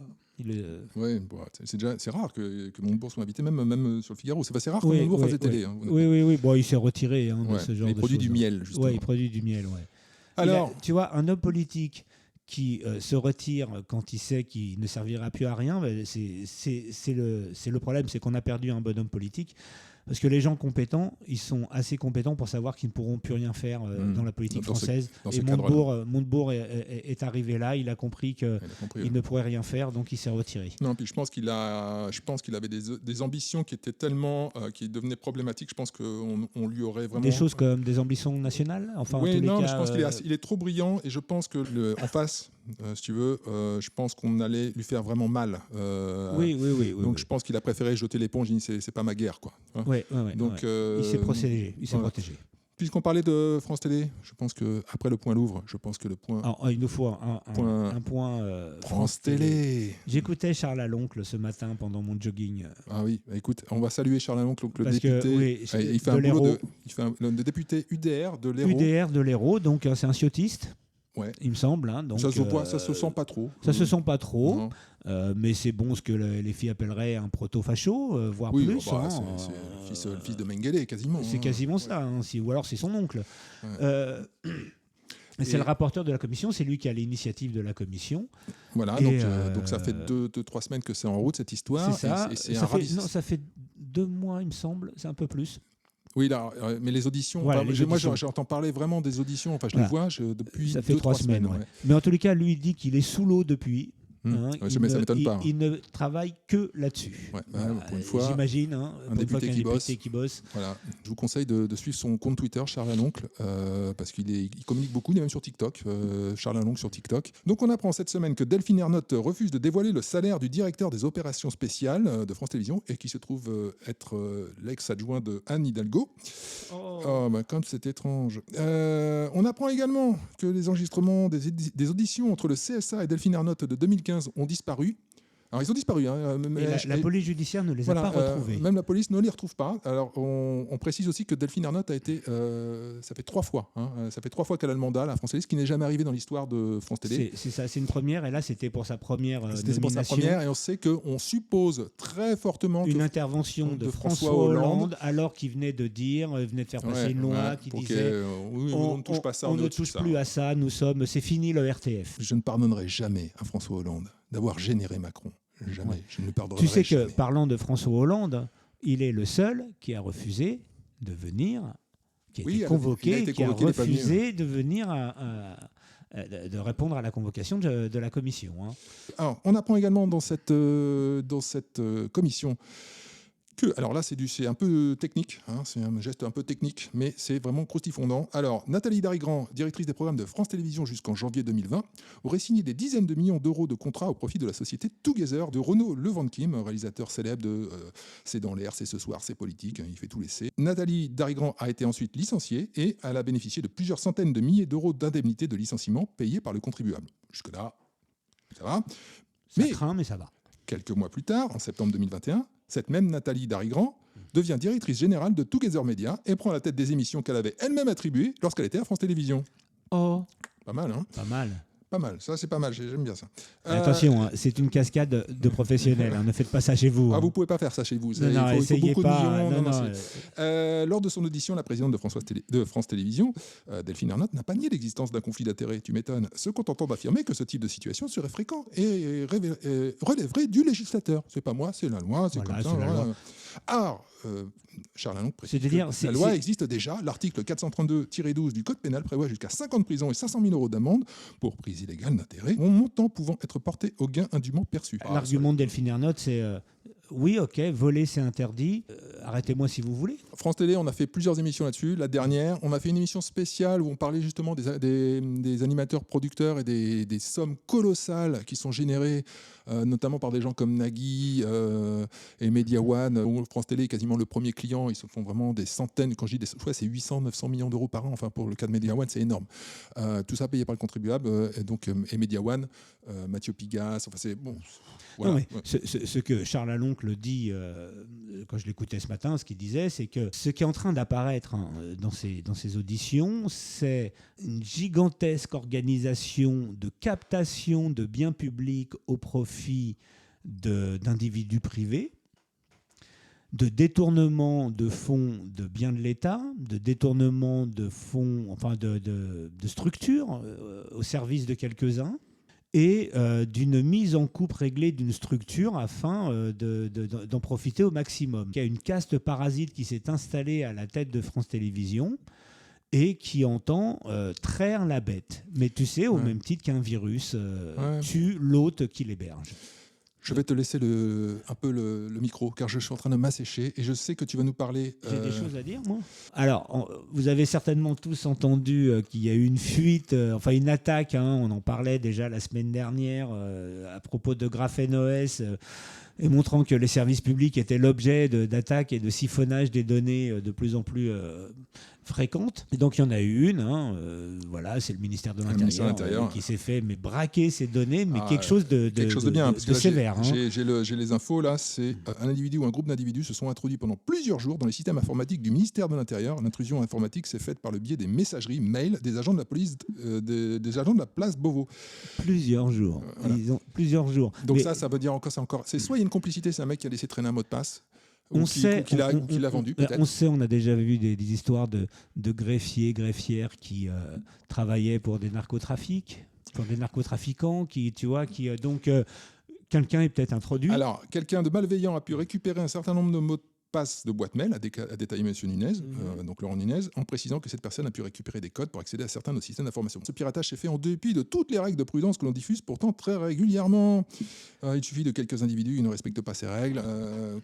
Ouais, bon, c'est rare que Montebourg soit invité, même sur le Figaro. C'est rare que Montebourg fasse des télé. Hein, oui. Bon, il s'est retiré de ce genre de choses. Il produit du miel, justement. Oui, il produit du miel, ouais. Alors, tu vois, un homme politique qui se retire quand il sait qu'il ne servira plus à rien, c'est le problème, c'est qu'on a perdu un bon homme politique. Parce que les gens compétents, ils sont assez compétents pour savoir qu'ils ne pourront plus rien faire dans la politique française. Et Montebourg est arrivé là, il a compris qu'il ne pourrait rien faire, donc il s'est retiré. Non, puis je pense qu'il avait des ambitions qui étaient tellement, qui devenaient problématiques. Je pense qu'on lui aurait vraiment... Des choses comme des ambitions nationales, enfin, oui, en tous non, les mais cas, je pense qu'il est trop brillant et je pense que en face, si tu veux, je pense qu'on allait lui faire vraiment mal. Oui. Donc je pense qu'il a préféré jeter l'éponge. C'est pas ma guerre, quoi. Hein. Donc, il s'est protégé. Puisqu'on parlait de France Télé, je pense qu'après le point Louvre, je pense que le point... Il nous faut un point France Télé. J'écoutais Charles Aloncle ce matin pendant mon jogging. Ah oui, écoute, on va saluer Charles Aloncle, le Parce député. que, oui, il fait de un boulot l'Hérault. le député UDR de l'Hérault. UDR de l'Hérault, donc c'est un sciotiste. Ouais. Il me semble. Hein, donc, ça se sent pas trop. Ça se sent pas trop. Mais c'est bon ce que les filles appelleraient un proto-facho, voire plus. C'est le fils de Mengele, quasiment. C'est quasiment ça. Ou alors c'est son oncle. Ouais. C'est le rapporteur de la commission, c'est lui qui a l'initiative de la commission. Voilà, donc ça fait 2-3 semaines que c'est en route cette histoire. C'est ça. Et c'est ça fait 2 mois, il me semble. C'est un peu plus. Oui, là, mais les auditions, moi j'entends parler vraiment des auditions, enfin je les vois depuis 2-3 semaines. Ça fait 3 semaines. Ouais. Mais en tous les cas, lui il dit qu'il est sous l'eau depuis. Mais ça m'étonne pas. Il ne travaille que là-dessus. Pour une fois, j'imagine, un député qui bosse. Voilà. Je vous conseille de suivre son compte Twitter, Charles Aloncle, parce qu'il communique beaucoup, il est même sur TikTok, Charles Aloncle sur TikTok. Donc on apprend cette semaine que Delphine Ernotte refuse de dévoiler le salaire du directeur des opérations spéciales de France Télévisions et qui se trouve être l'ex-adjoint de Anne Hidalgo. Comme c'est étrange. On apprend également que les enregistrements des auditions entre le CSA et Delphine Ernotte de 2015 ont disparu. Alors, ils ont disparu. La police judiciaire ne les a pas retrouvés. Même la police ne les retrouve pas. Alors, on précise aussi que Delphine Ernotte a été... ça fait 3 fois. Ça fait 3 fois qu'elle a le mandat, la France Télé, ce qui n'est jamais arrivé dans l'histoire de France Télé. C'est ça, c'est une première. Et là, c'était pour sa première nomination. C'était pour sa première. Et on sait qu'on suppose très fortement une intervention de François Hollande, alors qu'il venait de faire passer une loi qui disait on ne touche pas ça, on ne touche plus à ça, c'est fini le RTF. Je ne pardonnerai jamais à François Hollande d'avoir généré Macron. Jamais, je ne le pardonnerai jamais. Tu sais que, jamais. Parlant de François Hollande, il est le seul qui a refusé de venir, qui a été convoqué, qui a refusé de venir de répondre à la convocation de la commission. Alors, on apprend également dans cette commission que, alors là, c'est un peu technique, c'est un geste un peu technique, mais c'est vraiment croustifondant. Alors, Nathalie Darigrand, directrice des programmes de France Télévisions jusqu'en janvier 2020, aurait signé des dizaines de millions d'euros de contrats au profit de la société Together de Renaud Levankim, réalisateur célèbre de C'est dans l'air, c'est ce soir, c'est politique, il fait tous les C. Nathalie Darigrand a été ensuite licenciée et elle a bénéficié de plusieurs centaines de milliers d'euros d'indemnités de licenciement payées par le contribuable. Jusque-là, ça va. Ça craint, mais ça va. Quelques mois plus tard, en septembre 2021, cette même Nathalie Darigrand devient directrice générale de Together Media et prend la tête des émissions qu'elle avait elle-même attribuées lorsqu'elle était à France Télévisions. Oh, pas mal, hein? Pas mal. Pas mal, ça c'est pas mal, j'aime bien ça. Attention, c'est une cascade de professionnels, ne faites pas ça chez vous. Vous pouvez pas faire ça chez vous. Il faut beaucoup de millions. Lors de son audition, la présidente de France Télévisions, Delphine Ernotte, n'a pas nié l'existence d'un conflit d'intérêts, tu m'étonnes, se contentant d'affirmer que ce type de situation serait fréquent et relèverait du législateur. C'est pas moi, c'est la loi, c'est comme ça. Alors, Charles Aloncle précise que la loi existe déjà. L'article 432-12 du Code pénal prévoit jusqu'à 5 ans de prison et 500 000 euros d'amende pour prise illégale d'intérêt, mon montant pouvant être porté au gain indûment perçu. L'argument de Delphine Ernotte, c'est oui, ok, voler c'est interdit, arrêtez-moi si vous voulez. France Télé, on a fait plusieurs émissions là-dessus. La dernière, on a fait une émission spéciale où on parlait justement des animateurs producteurs et des sommes colossales qui sont générées notamment par des gens comme Nagui et Media One. France Télé est quasiment le premier client, ils se font vraiment des centaines, quand je dis des fois c'est 800-900 millions d'euros par an, enfin pour le cas de Media One c'est énorme. Tout ça payé par le contribuable et Media One, Mathieu Pigas, enfin c'est bon. Voilà. Non, mais ce que Charles Aloncle dit, quand je l'écoutais ce matin, ce qu'il disait, c'est que ce qui est en train d'apparaître dans ces auditions, c'est une gigantesque organisation de captation de biens publics au profit d'individus privés, de détournement de fonds de biens de l'État, de détournement de fonds, enfin de structures au service de quelques-uns, et d'une mise en coupe réglée d'une structure afin d'en profiter au maximum. Il y a une caste parasite qui s'est installée à la tête de France Télévisions et qui entend traire la bête. Mais tu sais, au même titre qu'un virus tue l'hôte qui l'héberge. Je vais te laisser un peu le micro, car je suis en train de m'assécher et je sais que tu vas nous parler... J'ai des choses à dire, moi. Alors, vous avez certainement tous entendu qu'il y a eu une fuite, enfin une attaque, on en parlait déjà la semaine dernière, à propos de Graphene OS, et montrant que les services publics étaient l'objet d'attaques et de siphonnage des données de plus en plus fréquentes. Et donc il y en a eu une, voilà, c'est le ministère de l'Intérieur qui s'est fait braquer ces données, mais quelque chose de bien, parce que là, sévère. J'ai les infos, là, c'est un individu ou un groupe d'individus se sont introduits pendant plusieurs jours dans les systèmes informatiques du ministère de l'Intérieur. L'intrusion informatique s'est faite par le biais des messageries mail des agents de la police, des agents de la place Beauvau. Plusieurs jours. Voilà. Ils ont plusieurs jours. Donc ça veut dire encore, c'est soit il y a une complicité, c'est un mec qui a laissé traîner un mot de passe, ou qui l'a vendu peut-être. On a déjà vu des histoires de greffiers, greffières qui travaillaient pour des narcotrafics, pour des narcotrafiquants, donc quelqu'un est peut-être introduit. Alors, quelqu'un de malveillant a pu récupérer un certain nombre de mots de passe de boîte mail, a détaillé M. Nunez, donc Laurent Nunez, en précisant que cette personne a pu récupérer des codes pour accéder à certains de nos systèmes d'information. Ce piratage s'est fait en dépit de toutes les règles de prudence que l'on diffuse pourtant très régulièrement. Il suffit de quelques individus qui ne respectent pas ces règles,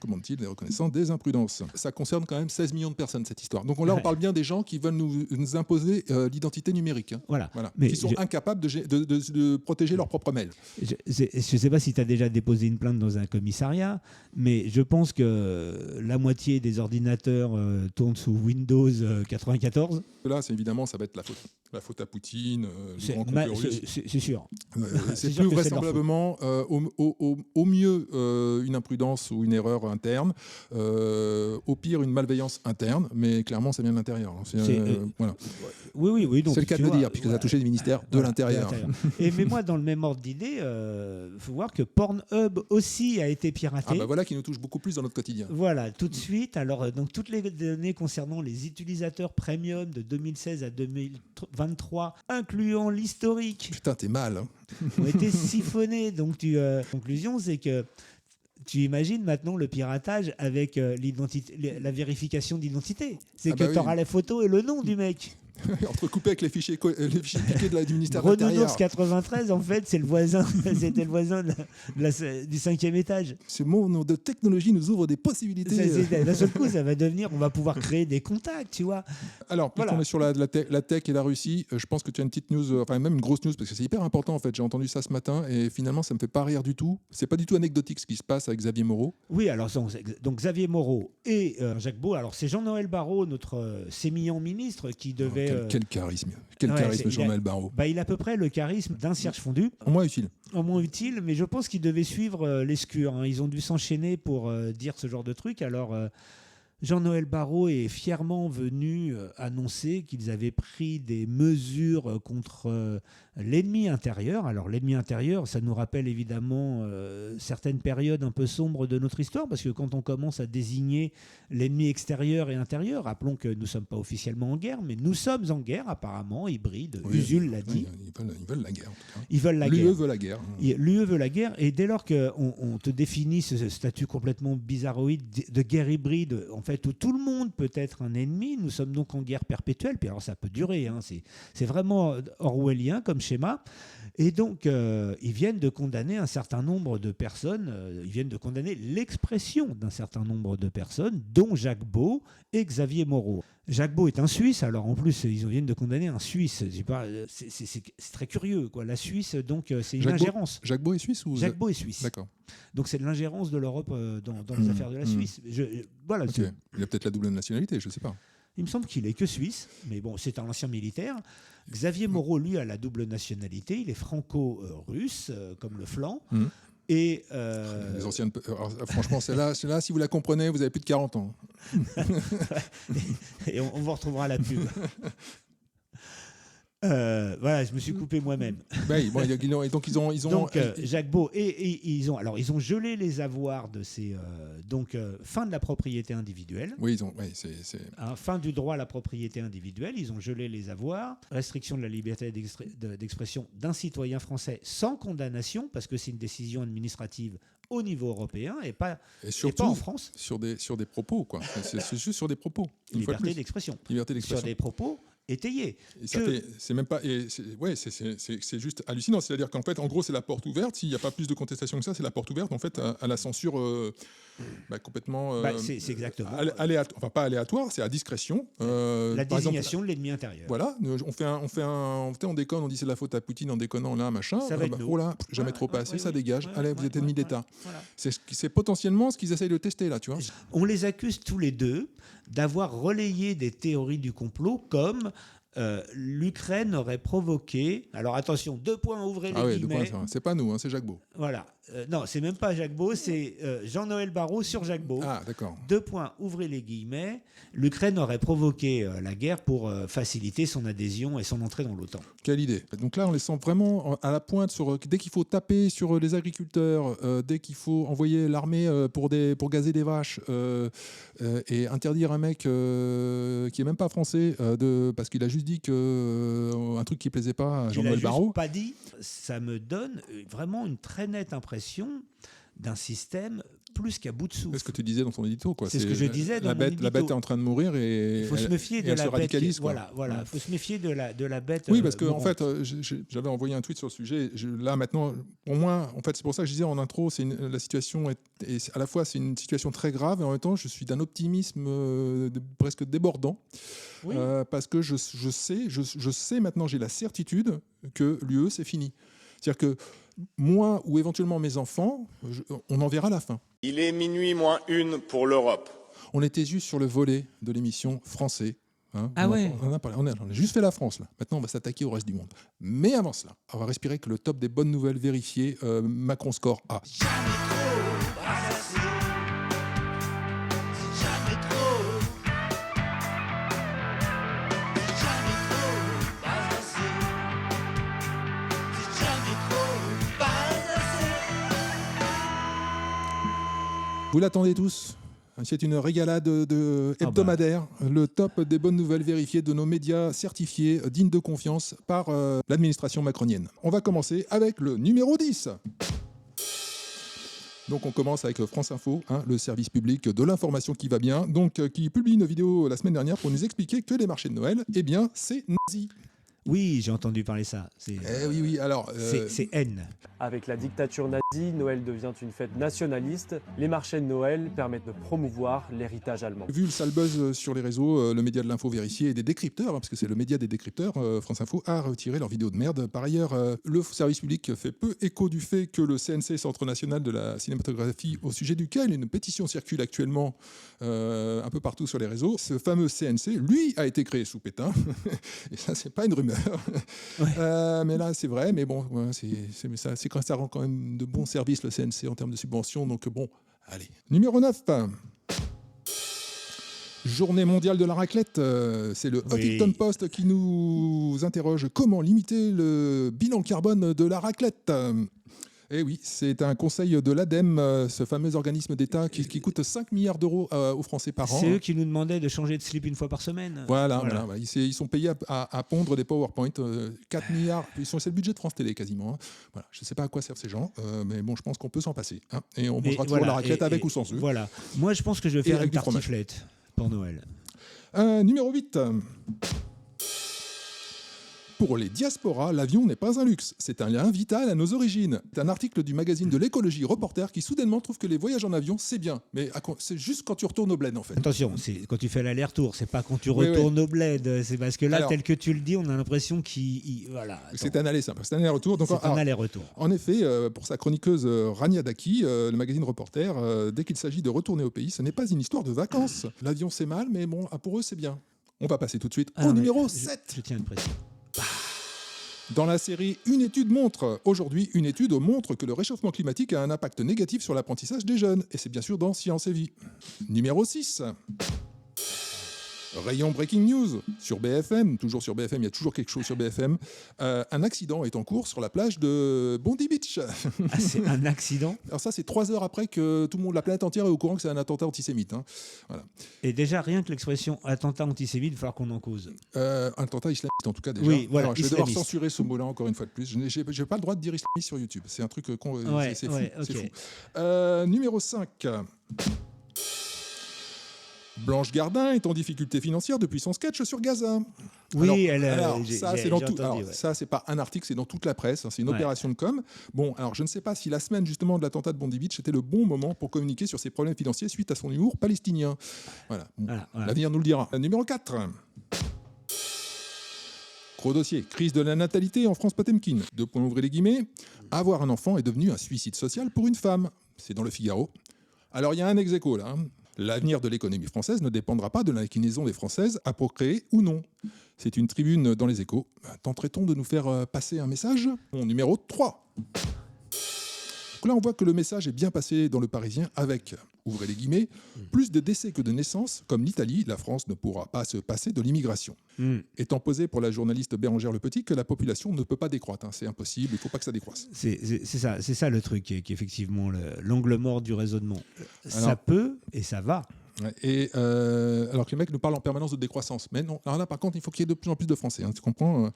commandent-ils, les reconnaissants des imprudences. Ça concerne quand même 16 millions de personnes, cette histoire. Donc là, on parle bien des gens qui veulent nous imposer l'identité numérique. Hein. Voilà. Mais qui sont incapables de protéger leur propre mail. Je ne sais pas si tu as déjà déposé une plainte dans un commissariat, mais je pense que la moitié des ordinateurs tournent sous Windows 94. Là, évidemment, ça va être la faute à Poutine, le grand complot russe. C'est sûr. C'est plus vraisemblablement, au mieux, une imprudence ou une erreur interne, au pire, une malveillance interne, mais clairement, ça vient de l'intérieur. Voilà. Oui. Donc, c'est le cas de le dire, puisque ça a touché le ministère de l'Intérieur. Mais moi, dans le même ordre d'idée, il faut voir que Pornhub aussi a été piraté. Voilà qui nous touche beaucoup plus dans notre quotidien. Voilà, tout de suite. Alors, donc, toutes les données concernant les utilisateurs premium de 2016 à 2023, incluant l'historique. Putain, t'es mal. Hein. Ont été siphonnés. Donc, conclusion, c'est que tu imagines maintenant le piratage avec la vérification d'identité. C'est que tu auras la photo et le nom du mec. Entrecoupé avec les fichiers piqués du ministère de l'Intérieur. Renounours 93, en fait, c'est le voisin, c'était le voisin du 5e étage. Ce monde de technologie nous ouvre des possibilités. D'un seul coup, ça va devenir, on va pouvoir créer des contacts, tu vois. Alors, puisqu'on est sur la tech et la Russie, je pense que tu as une petite news, enfin même une grosse news, parce que c'est hyper important en fait. J'ai entendu ça ce matin et finalement, ça me fait pas rire du tout. C'est pas du tout anecdotique ce qui se passe avec Xavier Moreau. Oui, alors donc Xavier Moreau et Jacques Beau. Alors c'est Jean-Noël Barrot, notre sémillant ministre, qui devait. Quel charisme, Jean-Noël Barrot. Il a à peu près le charisme d'un cierge fondu. En moins utile. En moins utile, mais je pense qu'il devait suivre l'escure. Hein. Ils ont dû s'enchaîner pour dire ce genre de truc. Alors, Jean-Noël Barrot est fièrement venu annoncer qu'ils avaient pris des mesures contre l'ennemi intérieur. Alors l'ennemi intérieur, ça nous rappelle évidemment certaines périodes un peu sombres de notre histoire, parce que quand on commence à désigner l'ennemi extérieur et intérieur, rappelons que nous ne sommes pas officiellement en guerre, mais nous sommes en guerre apparemment, hybride. Oui, Usul l'a dit. Ils veulent la guerre en tout cas. Ils veulent la guerre. L'UE veut la guerre. L'UE veut la guerre, et dès lors qu'on te définit ce statut complètement bizarroïde de guerre hybride, en fait, où tout le monde peut être un ennemi, nous sommes donc en guerre perpétuelle, puis alors ça peut durer, hein, c'est vraiment orwellien comme schéma, et donc ils viennent de condamner un certain nombre de personnes, ils viennent de condamner l'expression d'un certain nombre de personnes, dont Jacques Beau et Xavier Moreau. Jacques Beau est un Suisse, alors en plus ils viennent de condamner un Suisse, c'est très curieux, quoi. La Suisse, donc c'est une ingérence. Jacques Beau est suisse ou Jacques Beau est suisse. D'accord. Donc c'est de l'ingérence de l'Europe dans les affaires de la Suisse. Voilà. Okay. Il a peut-être la double nationalité, je ne sais pas. Il me semble qu'il est que suisse, mais bon, c'est un ancien militaire. Xavier Moreau, lui, a la double nationalité. Il est franco-russe, comme le flanc. Et les anciennes, franchement, celle-là, si vous la comprenez, vous avez plus de 40 ans. Et on vous retrouvera la pub. Voilà, je me suis coupé moi-même. Donc ils ont Jacques Beau et ils ont gelé les avoirs de ces fin de la propriété individuelle. Oui, fin du droit à la propriété individuelle. Ils ont gelé les avoirs, restriction de la liberté d'expression d'un citoyen français sans condamnation, parce que c'est une décision administrative au niveau européen et pas en France. Sur des propos, quoi. C'est juste sur des propos. Liberté d'expression. Sur des propos étayé. C'est même pas. C'est juste hallucinant. C'est-à-dire qu'en fait, en gros, c'est la porte ouverte. S'il n'y a pas plus de contestation que ça, c'est la porte ouverte en fait à la censure complètement. C'est exactement. Aléatoire. Enfin, pas aléatoire, c'est à discrétion. La désignation de l'ennemi intérieur. Voilà, on déconne, on dit c'est la faute à Poutine en déconnant là, machin. Ça va être nous. Oh là, jamais trop passé, ça dégage. Allez, vous êtes ennemi d'État. Voilà. C'est potentiellement ce qu'ils essayent de tester là, tu vois. On les accuse tous les deux d'avoir relayé des théories du complot comme l'Ukraine aurait provoqué. Alors attention, 2 points, ouvrez les guillemets. C'est pas nous, c'est Jacques Beau. Voilà. Non, c'est même pas Jacques Beau, c'est Jean-Noël Barrot sur Jacques Beau. Ah, d'accord. 2 points, ouvrez les guillemets. L'Ukraine aurait provoqué la guerre pour faciliter son adhésion et son entrée dans l'OTAN. Quelle idée. Donc là, on les sent vraiment à la pointe dès qu'il faut taper sur les agriculteurs, dès qu'il faut envoyer l'armée pour gazer des vaches et interdire un mec qui est même pas français parce qu'il a juste dit un truc qui plaisait pas à Jean-Noël Barrot. Il a juste pas dit. Ça me donne vraiment une très nette impression d'un système plus qu'à bout de souffle. C'est ce que tu disais dans ton édito, quoi. C'est ce que je disais dans mon édito. La bête est en train de mourir et il faut se méfier de la se radicalise. Bête. Voilà. Il faut se méfier de la bête. Oui, parce que en fait, j'avais envoyé un tweet sur le sujet. Là maintenant, pour moi, en fait, c'est pour ça que je disais en intro, la situation est à la fois c'est une situation très grave et en même temps, je suis d'un optimisme presque débordant. Oui. Parce que je sais maintenant, j'ai la certitude que l'UE c'est fini. C'est-à-dire que moi ou éventuellement mes enfants, on en verra la fin. Il est minuit moins 1 pour l'Europe. On était juste sur le volet de l'émission Français. Hein, on a juste fait la France là. Maintenant, on va s'attaquer au reste du monde. Mais avant cela, on va respirer que le top des bonnes nouvelles vérifiées. Macron score A. Vous l'attendez tous. C'est une régalade hebdomadaire, le top des bonnes nouvelles vérifiées de nos médias certifiés, dignes de confiance par l'administration macronienne. On va commencer avec le numéro 10. Donc on commence avec France Info, le service public de l'information qui va bien, qui publie une vidéo la semaine dernière pour nous expliquer que les marchés de Noël, c'est nazi. Oui, j'ai entendu parler ça. Oui. Alors, c'est haine. Avec la dictature nazie, Noël devient une fête nationaliste. Les marchés de Noël permettent de promouvoir l'héritage allemand. Vu le sale buzz sur les réseaux, le média de l'info vérifié et des décrypteurs, parce que c'est le média des décrypteurs, France Info a retiré leur vidéo de merde. Par ailleurs, le service public fait peu écho du fait que le CNC, Centre National de la Cinématographie, au sujet duquel une pétition circule actuellement un peu partout sur les réseaux, ce fameux CNC, lui, a été créé sous Pétain. Et ça, c'est pas une rumeur. Ouais. Mais là, c'est vrai, mais bon, c'est quand ça rend quand même de bons services, le CNC, en termes de subventions. Donc bon, allez. Numéro 9. Journée mondiale de la raclette, c'est le Huffington Post qui nous interroge comment limiter le bilan carbone de la raclette. Eh oui, c'est un conseil de l'ADEME, ce fameux organisme d'État qui coûte 5 milliards d'euros aux Français par an. C'est eux qui nous demandaient de changer de slip une fois par semaine. Voilà. Ils sont payés à pondre des PowerPoint. 4 milliards, c'est le budget de France Télé quasiment. Hein. Voilà. Je ne sais pas à quoi servent ces gens, mais bon, je pense qu'on peut s'en passer. Hein. Et on mangera toujours la raclette avec ou sans eux. Voilà. Moi, je pense que je vais faire une tartiflette pour Noël. Numéro 8. Pour les diasporas, l'avion n'est pas un luxe, c'est un lien vital à nos origines. C'est un article du magazine de l'écologie Reporter qui soudainement trouve que les voyages en avion, c'est bien. Mais c'est juste quand tu retournes au bled, en fait. Attention, c'est quand tu fais l'aller-retour, c'est pas quand tu retournes au bled. C'est parce que là, tel que tu le dis, on a l'impression qu'il... Voilà. C'est un aller-simple, c'est un aller-retour. C'est un aller-retour. En effet, pour sa chroniqueuse Rania Daki, le magazine Reporter, dès qu'il s'agit de retourner au pays, ce n'est pas une histoire de vacances. L'avion, c'est mal, mais bon, pour eux, c'est bien. On va passer tout de suite au numéro 7. Je tiens à le préciser. Dans la série Une étude montre, aujourd'hui, une étude montre que le réchauffement climatique a un impact négatif sur l'apprentissage des jeunes. Et c'est bien sûr dans Science et Vie. Numéro 6. Rayon Breaking News sur BFM, toujours sur BFM, il y a toujours quelque chose sur BFM. Un accident est en cours sur la plage de Bondi Beach. Ah, c'est un accident ? Alors ça, c'est 3 heures après que tout le monde, la planète entière est au courant que c'est un attentat antisémite. Hein. Voilà. Et déjà, rien que l'expression attentat antisémite, il va falloir qu'on en cause. Attentat islamiste, en tout cas, déjà. Oui, voilà. Alors, je vais devoir censurer ce mot-là encore une fois de plus. Je n'ai pas le droit de dire islamiste sur YouTube. C'est un truc c'est fou. C'est fou. Numéro 5. Blanche Gardin est en difficulté financière depuis son sketch sur Gaza. Oui, ça, c'est dans tout. Alors, ça, c'est pas un article, c'est dans toute la presse. Hein, c'est une opération de com. Bon, alors je ne sais pas si la semaine justement de l'attentat de Bondi Beach était le bon moment pour communiquer sur ses problèmes financiers suite à son humour palestinien. Voilà. L'avenir nous le dira. Numéro 4. Gros dossier. Crise de la natalité en France Potemkin. 2 points, ouvrez les guillemets. Avoir un enfant est devenu un suicide social pour une femme. C'est dans le Figaro. Alors il y a un ex-aequo là. Hein. L'avenir de l'économie française ne dépendra pas de l'inclinaison des Françaises à procréer ou non. C'est une tribune dans les Échos. Tenterait-on de nous faire passer un message ? Numéro 3. Donc là, on voit que le message est bien passé dans le Parisien avec, ouvrez les guillemets, plus de décès que de naissances. Comme l'Italie, la France ne pourra pas se passer de l'immigration. Étant posé pour la journaliste Bérengère Le Petit que la population ne peut pas décroître. Hein. C'est impossible, il ne faut pas que ça décroisse. C'est ça le truc qui est effectivement l'angle mort du raisonnement. Alors, ça peut et ça va. Et alors que les mecs nous parlent en permanence de décroissance. Mais non, alors là par contre il faut qu'il y ait de plus en plus de Français, hein, tu comprends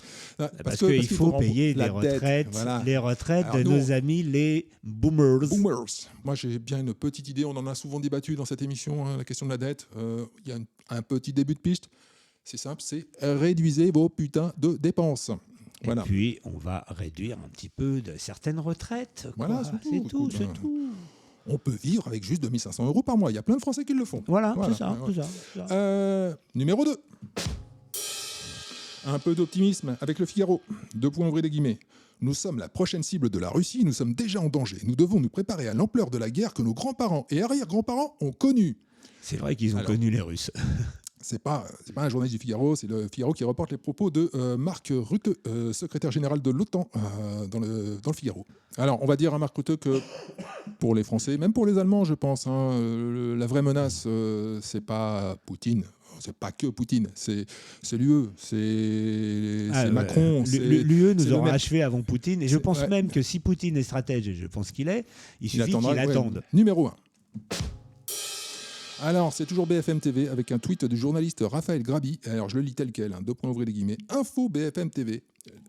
parce qu'il faut payer les retraites, les retraites de nos amis les boomers. Moi j'ai bien une petite idée, on en a souvent débattu dans cette émission, hein, la question de la dette. Il y a un petit début de piste, c'est simple, c'est réduisez vos putains de dépenses. Et puis on va réduire un petit peu de certaines retraites. Voilà, c'est tout. On peut vivre avec juste 2 500 € par mois. Il y a plein de Français qui le font. Voilà. C'est ça. Numéro 2. Un peu d'optimisme avec le Figaro. 2 points, ouvrez les guillemets. Nous sommes la prochaine cible de la Russie. Nous sommes déjà en danger. Nous devons nous préparer à l'ampleur de la guerre que nos grands-parents et arrière-grands-parents ont connue. C'est vrai qu'ils ont connu les Russes. C'est pas un journaliste du Figaro, c'est le Figaro qui reporte les propos de Mark Rutte, secrétaire général de l'OTAN, dans le Figaro. Alors, on va dire à Mark Rutte que pour les Français, même pour les Allemands, je pense, hein, la vraie menace, c'est pas Poutine. C'est pas que Poutine, c'est l'UE, c'est Macron. L'UE nous aura achevé avant Poutine, et je pense même que si Poutine est stratège, et je pense qu'il est, il suffit qu'il attende. Numéro 1. Alors, c'est toujours BFM TV avec un tweet du journaliste Raphaël Grabi. Alors, je le lis tel quel, 2 points, ouvrez les guillemets. Info BFM TV,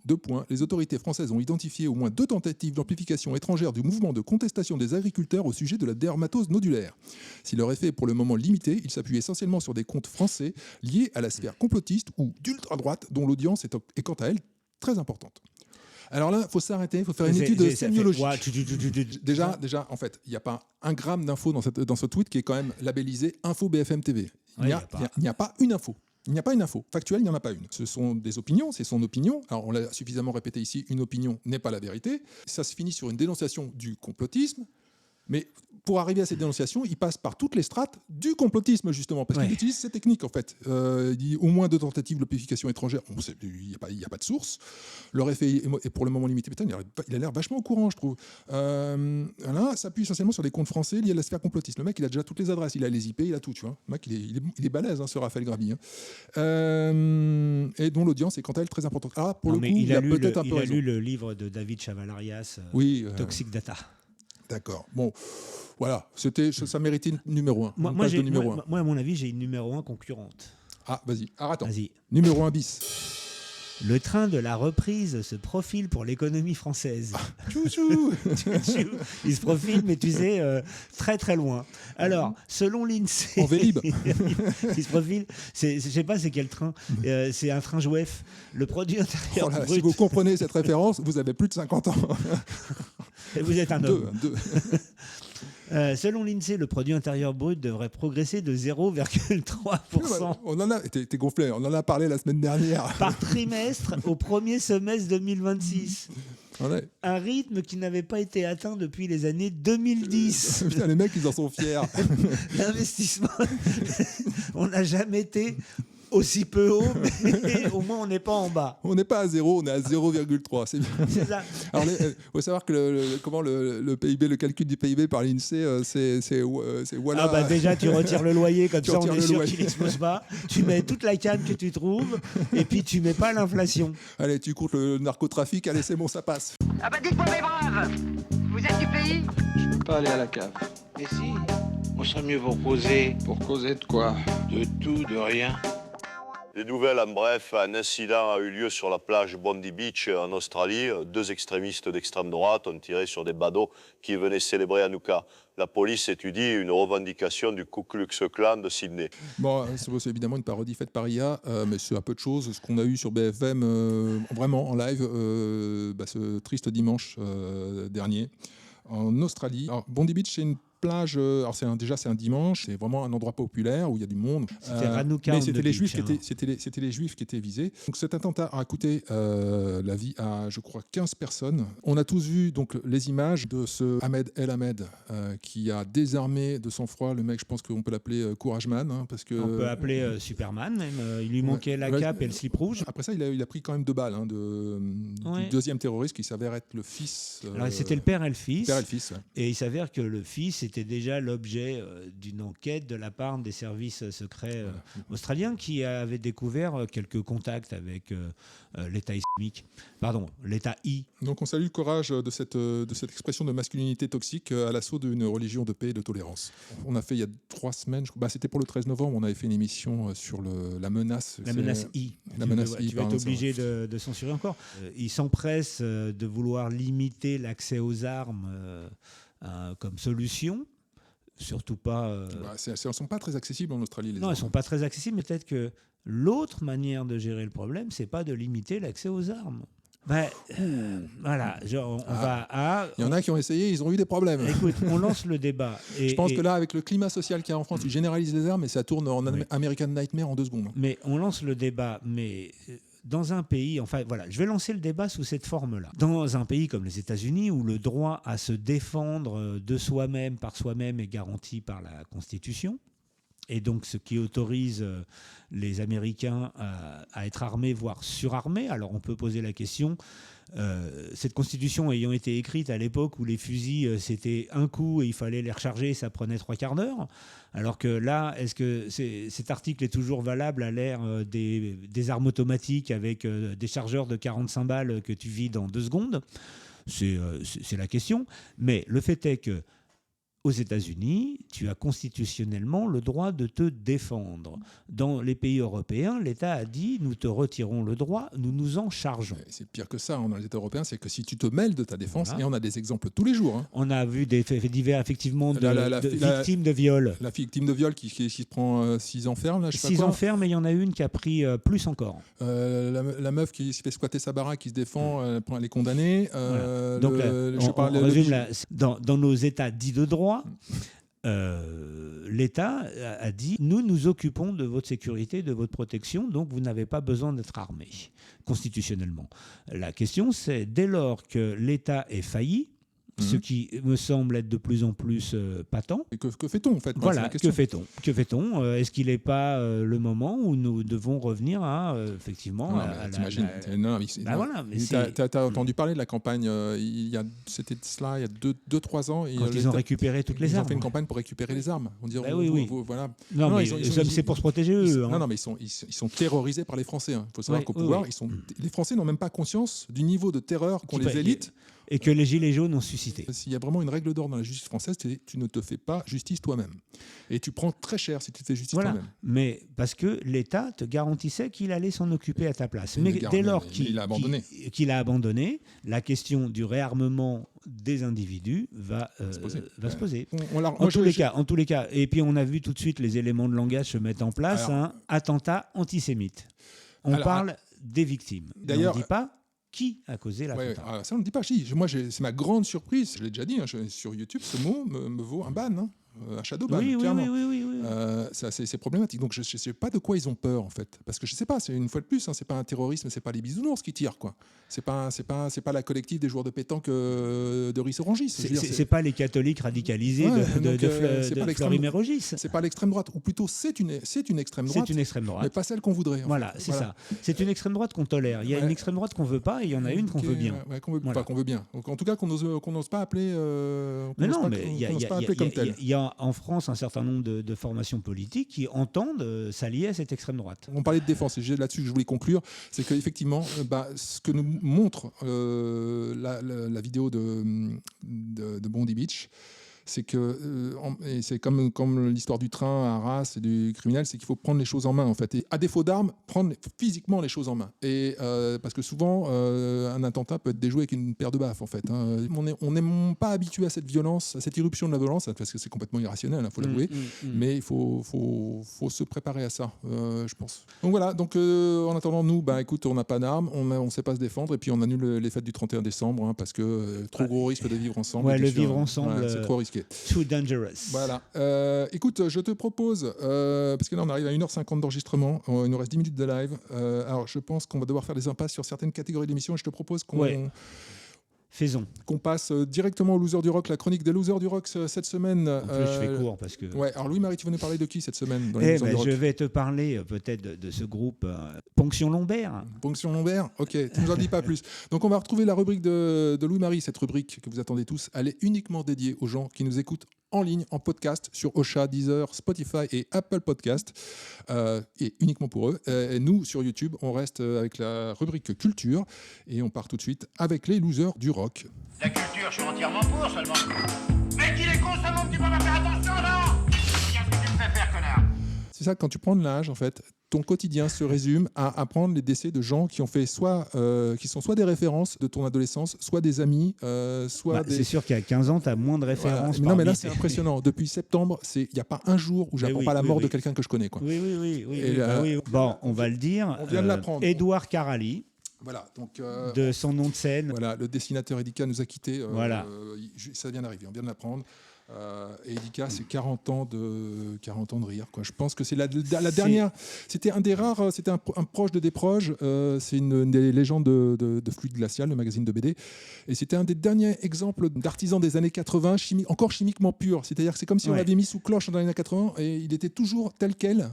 2 points. Les autorités françaises ont identifié au moins 2 tentatives d'amplification étrangère du mouvement de contestation des agriculteurs au sujet de la dermatose nodulaire. Si leur effet est pour le moment limité, il s'appuie essentiellement sur des comptes français liés à la sphère complotiste ou d'ultra-droite, dont l'audience est quant à elle très importante. Alors là, il faut s'arrêter, il faut faire une étude sémiologique. Déjà, en fait, il n'y a pas un gramme d'infos dans ce tweet qui est quand même labellisé Info BFM TV. Il n'y a pas une info. Il n'y a pas une info. Factuelle, il n'y en a pas une. Ce sont des opinions, c'est son opinion. Alors, on l'a suffisamment répété ici, une opinion n'est pas la vérité. Ça se finit sur une dénonciation du complotisme. Mais pour arriver à cette dénonciation, il passe par toutes les strates du complotisme, justement, parce qu'il utilise ces techniques, en fait. Il dit au moins 2 tentatives d'amplification étrangère. Bon, il n'y a pas de source. Leur effet est pour le moment limité. Putain, il a l'air vachement au courant, je trouve. Là, ça appuie essentiellement sur des comptes français liés à la sphère complotiste. Le mec, il a déjà toutes les adresses, il a les IP, il a tout, tu vois. Le mec, il est balèze, hein, ce Raphaël Grabi. Hein. Et dont l'audience est, quant à elle, très importante. Ah, pour le coup, il a peut-être un peu raison. Il a lu le livre de David Chavalarias, Toxic Data. D'accord. Bon, voilà. Ça méritait numéro 1. Moi, à mon avis, j'ai une numéro 1 concurrente. Ah, vas-y. Alors, attends. Vas-y. Numéro 1 bis. Le train de la reprise se profile pour l'économie française. Chouchou. Il se profile, mais tu sais, très très loin. Alors, selon l'INSEE... En Vélib. Il se profile, je ne sais pas c'est quel train, c'est un train Jouef. Le produit intérieur brut... Si vous comprenez cette référence, vous avez plus de 50 ans. Et vous êtes un homme. Selon l'INSEE, le produit intérieur brut devrait progresser de 0,3%. T'es gonflé, on en a parlé la semaine dernière. Par trimestre au premier semestre 2026. Un rythme qui n'avait pas été atteint depuis les années 2010. Putain, les mecs, ils en sont fiers. L'investissement, on n'a jamais été aussi peu haut, mais au moins on n'est pas en bas. On n'est pas à 0, on est à 0,3. C'est bien. C'est ça. Alors, faut savoir que le PIB, le calcul du PIB par l'INSEE, c'est voilà. Ah bah déjà, tu retires le loyer, comme ça on est sûr qu'il n'explose pas. Tu mets toute la canne que tu trouves, et puis tu mets pas l'inflation. Allez, tu comptes le narcotrafic, allez, c'est bon, ça passe. Ah bah dites-moi mes braves, vous êtes du pays? Je peux pas aller à la cave. Et si, on serait mieux vous reposer. Pour causer de quoi? De tout, de rien. Les nouvelles, en bref, un incident a eu lieu sur la plage Bondi Beach en Australie. 2 extrémistes d'extrême droite ont tiré sur des badauds qui venaient célébrer Hanouka. La police étudie une revendication du Ku Klux Klan de Sydney. Bon, c'est évidemment une parodie faite par IA, mais c'est un peu de choses. Ce qu'on a eu sur BFM, vraiment en live, ce triste dimanche dernier, en Australie. Alors, Bondi Beach, c'est une plage. Alors c'est un dimanche, c'est vraiment un endroit populaire où il y a du monde. C'était Hanouka, mais c'était les Beach, Juifs c'était les Juifs qui étaient visés. Donc cet attentat a coûté la vie à, je crois, 15 personnes. On a tous vu donc les images de ce Ahmed El Ahmed qui a désarmé de sang-froid le mec. Je pense qu'on peut l'appeler Courage Man, hein, parce que on peut appeler Superman même. Il lui manquait la cape et le slip rouge. Après ça, il a pris quand même 2 balles du deuxième terroriste qui s'avère être le fils. Alors c'était le père et le fils. Père et le fils. Ouais. Et il s'avère que le fils était déjà l'objet d'une enquête de la part des services secrets australiens qui avaient découvert quelques contacts avec l'État islamique. Pardon, l'État I. Donc on salue le courage de cette expression de masculinité toxique à l'assaut d'une religion de paix et de tolérance. On a fait il y a 3 semaines, c'était pour le 13 novembre, on avait fait une émission sur la menace. La menace I. La menace I. Tu vas être obligé de censurer encore. Ils s'empressent de vouloir limiter l'accès aux armes comme solution. Surtout pas. Elles ne sont pas très accessibles en Australie. Non, elles ne sont pas très accessibles, mais peut-être que l'autre manière de gérer le problème, c'est pas de limiter l'accès aux armes. Voilà, on va à. Il y en a qui ont essayé, ils ont eu des problèmes. Écoute, on lance le débat. Je pense que là, avec le climat social qu'il y a en France, ils généralisent les armes et ça tourne en American Nightmare en 2 secondes. Mais on lance le débat, mais. Dans un pays, je vais lancer le débat sous cette forme-là. Dans un pays comme les États-Unis, où le droit à se défendre de soi-même, par soi-même, est garanti par la Constitution, et donc ce qui autorise les Américains à être armés, voire surarmés, alors on peut poser la question, cette Constitution ayant été écrite à l'époque où les fusils, c'était un coup et il fallait les recharger, ça prenait 3/4 d'heure, alors que là, est-ce que cet article est toujours valable à l'ère des armes automatiques avec des chargeurs de 45 balles que tu vides en 2 secondes? C'est la question. Mais le fait est que aux États-Unis, tu as constitutionnellement le droit de te défendre. Dans les pays européens, l'État a dit « nous te retirons le droit, nous nous en chargeons ». C'est pire que ça dans les États européens, c'est que si tu te mêles de ta défense, et on a des exemples tous les jours. Hein. On a vu des faits divers, effectivement, de victimes de viol. La victime de viol qui se prend 6 ans ferme. 6 ans ferme, et il y en a une qui a pris plus encore. La meuf qui se fait squatter sa baraque, qui se défend, elle est condamnée. Voilà. Donc on résume, dans nos États dits de droit, l'État a dit « nous nous occupons de votre sécurité, de votre protection, donc vous n'avez pas besoin d'être armé constitutionnellement ». La question, c'est dès lors que l'État est failli, ce qui me semble être de plus en plus patent. Et que fait-on en fait? Voilà, que fait-on? Est-ce qu'il n'est pas le moment où nous devons revenir à effectivement t'imagines, t'as entendu parler de la campagne c'était cela il y a 2-3 ans. Quand ils ont récupéré toutes les armes. Ils ont fait une campagne pour récupérer les armes. On dirait, voilà. Non, mais c'est pour se protéger eux. Non, mais ils sont terrorisés par les Français. Il faut savoir qu'au pouvoir, les Français n'ont même pas conscience du niveau de terreur qu'ont les élites. Et que les Gilets jaunes ont suscité. S'il y a vraiment une règle d'or dans la justice française, c'est tu ne te fais pas justice toi-même. Et tu prends très cher si tu te fais justice toi-même. Mais parce que l'État te garantissait qu'il allait s'en occuper à ta place. Mais dès lors qu'il a abandonné, la question du réarmement des individus va se poser. En tous les cas. Et puis on a vu tout de suite les éléments de langage se mettre en place. Attentat antisémite. On parle des victimes. D'ailleurs, on ne dit pas qui a causé l'attentat. Ça, on ne dit pas. Moi, c'est ma grande surprise. Je l'ai déjà dit sur YouTube, ce mot me vaut un ban. Un shadow ban, clairement. Oui. C'est problématique. Donc je ne sais pas de quoi ils ont peur en fait, parce que je ne sais pas. C'est une fois de plus, c'est pas un terrorisme, c'est pas les bisounours qui tirent quoi. C'est pas la collective des joueurs de pétanque de Rissorangis. C'est pas les catholiques radicalisés de Fleury-Mérogis. C'est pas l'extrême droite, ou plutôt c'est une extrême droite. C'est une extrême droite, mais pas celle qu'on voudrait. Voilà, c'est ça. C'est une extrême droite qu'on tolère. Il y a une extrême droite qu'on veut pas, et il y en a une qu'on veut bien. Qu'on veut bien. Donc, en tout cas, qu'on n'ose pas appeler. Mais non, mais il y a en France un certain nombre de formations politiques qui entendent s'allier à cette extrême droite. On parlait de défense, et là-dessus que je voulais conclure, c'est qu'effectivement, ce que nous montre la vidéo de Bondi Beach, c'est que et c'est comme l'histoire du train à Arras et du criminel, c'est qu'il faut prendre les choses en main en fait. Et à défaut d'armes, prendre physiquement les choses en main. Et parce que souvent, un attentat peut être déjoué avec une paire de baffes en fait. Hein. On n'est pas habitué à cette violence, à cette irruption de la violence, parce que c'est complètement irrationnel, faut l'avouer. Mais il faut se préparer à ça, je pense. Donc voilà. Donc en attendant, nous, écoute, on n'a pas d'armes, on ne sait pas se défendre, et puis on annule les fêtes du 31 décembre, hein, parce que trop gros risque de vivre ensemble. Ouais, le vivre ensemble, c'est trop risqué. Too dangerous. Voilà. Écoute, je te propose, parce que là on arrive à 1h50 d'enregistrement, il nous reste 10 minutes de live. Alors je pense qu'on va devoir faire des impasses sur certaines catégories d'émissions, et je te propose qu'on passe directement au Loser du Rock, la chronique des Losers du Rock cette semaine. En plus, je fais court parce que. Ouais. Alors Louis-Marie, tu veux nous parler de qui cette semaine dans je vais te parler peut-être de ce groupe Ponction Lombaire. Ponction Lombaire. Ok. Tu nous en dis pas plus. Donc on va retrouver la rubrique de Louis-Marie, cette rubrique que vous attendez tous. Elle est uniquement dédiée aux gens qui nous écoutent en ligne, en podcast, sur Ocha, Deezer, Spotify et Apple Podcast, et uniquement pour eux. Et nous, sur YouTube, on reste avec la rubrique culture, et on part tout de suite avec les losers du rock. La culture, je suis entièrement pour seulement. Mais qu'il est con, ce monde, tu peux pas faire attention, non? Qu'est-ce que tu me fais faire, connard? C'est ça, quand tu prends de l'âge, en fait, ton quotidien se résume à apprendre les décès de gens qui ont fait qui sont soit des références de ton adolescence, soit des amis, soit des... C'est sûr qu'à 15 ans, tu as moins de références. Voilà. Non, mais là, c'est impressionnant. Depuis septembre, il n'y a pas un jour où j'apprends pas la mort de quelqu'un que je connais. Quoi. Oui. Bon, on va le dire. On vient de l'apprendre. Édouard Carali. Voilà, donc de son nom de scène. Voilà, le dessinateur Edika nous a quittés. Voilà. Ça vient d'arriver, on vient de l'apprendre. Et Edika, c'est 40 ans de rire. Quoi. Je pense que c'est la dernière. C'était un des rares. C'était un proche de Desproges. C'est une des légendes de Fluide Glacial, le magazine de BD. Et c'était un des derniers exemples d'artisans des années 80, encore chimiquement pur. C'est-à-dire que c'est comme si on l'avait mis sous cloche dans les années 80 et il était toujours tel quel.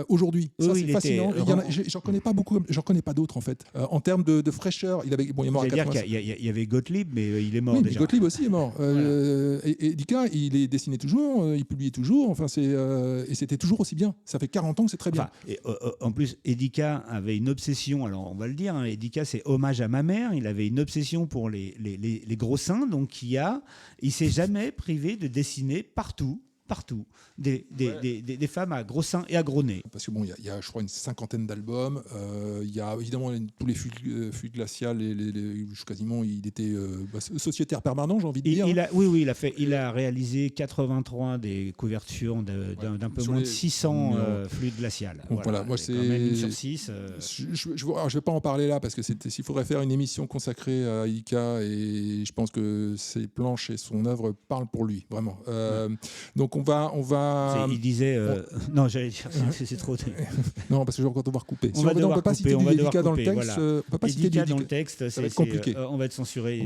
Aujourd'hui, ça c'est fascinant. J'en connais pas beaucoup, j'en connais pas d'autres en fait. En termes de fraîcheur, il est mort à 80. Il y avait Gottlieb, mais il est mort déjà. Gottlieb aussi est mort. Et Edika, il est dessiné toujours, il publiait toujours. Enfin, et c'était toujours aussi bien. Ça fait 40 ans que c'est très bien. Et, en plus, Edika avait une obsession. Alors on va le dire, Edika, c'est hommage à ma mère. Il avait une obsession pour les gros seins, donc il s'est jamais privé de dessiner partout des femmes à gros seins et à gros nez. Parce que bon, il y a je crois une 50aine d'albums. Il y a évidemment tous les fluides glaciales. Quasiment, il était sociétaire permanent, j'ai envie de dire. Il a réalisé 83 des couvertures d'un peu moins de 600 fluides glaciales. Voilà, moi c'est quand même une sur 6. Je vais pas en parler là parce que s'il faudrait faire une émission consacrée à Edika, et je pense que ses planches et son œuvre parlent pour lui, vraiment. Donc on va. Il disait. Non, j'allais dire, c'est trop. Non, parce que quand on va recouper. On va peut pas citer Edika dans le texte. On peut pas citer Edika dans le texte. Ça va être compliqué. On va être censuré.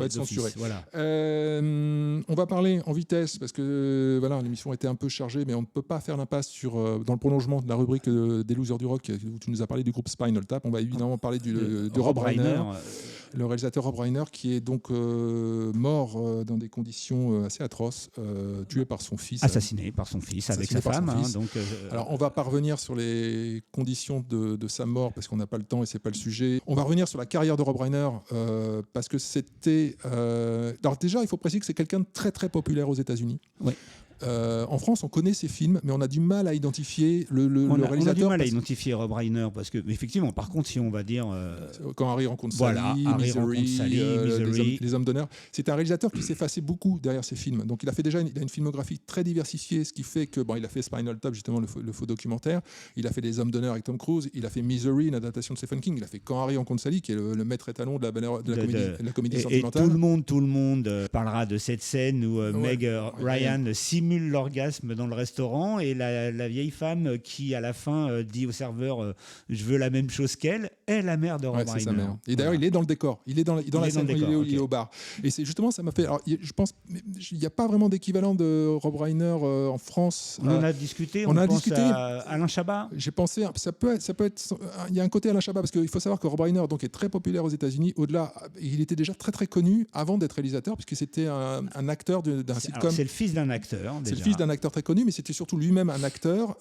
Voilà. On va parler en vitesse parce que l'émission était un peu chargée, mais on ne peut pas faire l'impasse dans le prolongement de la rubrique des Losers du Rock où tu nous as parlé du groupe Spinal Tap. On va évidemment parler de Rob Reiner, le réalisateur Rob Reiner, qui est donc mort dans des conditions assez atroces, tué par son fils. Assassiné par son fils avec sa femme. Alors on va pas revenir sur les conditions de sa mort parce qu'on n'a pas le temps et c'est pas le sujet. On va revenir sur la carrière de Rob Reiner parce que c'était. Alors déjà, il faut préciser que c'est quelqu'un de très très populaire aux États-Unis. Oui. En France, on connaît ses films, mais on a du mal à identifier le réalisateur. On a du mal à identifier Rob Reiner parce que, effectivement, par contre, si on va dire. Quand Harry rencontre Sally, Misery, les hommes d'honneur, c'est un réalisateur qui s'est effacé beaucoup derrière ses films. Donc il a une filmographie très diversifiée, ce qui fait que il a fait Spinal Tap, justement le faux documentaire. Il a fait Les hommes d'honneur avec Tom Cruise. Il a fait Misery, une adaptation de Stephen King. Il a fait Quand Harry rencontre Sally, qui est le maître étalon de la comédie sentimentale. Et tout le monde parlera de cette scène où Meg Ryan simule l'orgasme dans le restaurant et la vieille femme qui à la fin dit au serveur je veux la même chose qu'elle est la mère de Rob Reiner. Et d'ailleurs il est dans le décor, il est dans la scène, il est au bar. Et c'est justement, ça m'a fait, alors, je pense il n'y a pas vraiment d'équivalent de Rob Reiner en France. On en a discuté, on a discuté à Alain Chabat. J'ai pensé, ça peut être, il y a un côté Alain Chabat parce qu'il faut savoir que Rob Reiner donc est très populaire aux États-Unis. Au-delà, il était déjà très très connu avant d'être réalisateur puisque c'était un acteur d'un sitcom. C'est le fils d'un acteur C'est le fils d'un acteur très connu, mais c'était surtout lui-même un acteur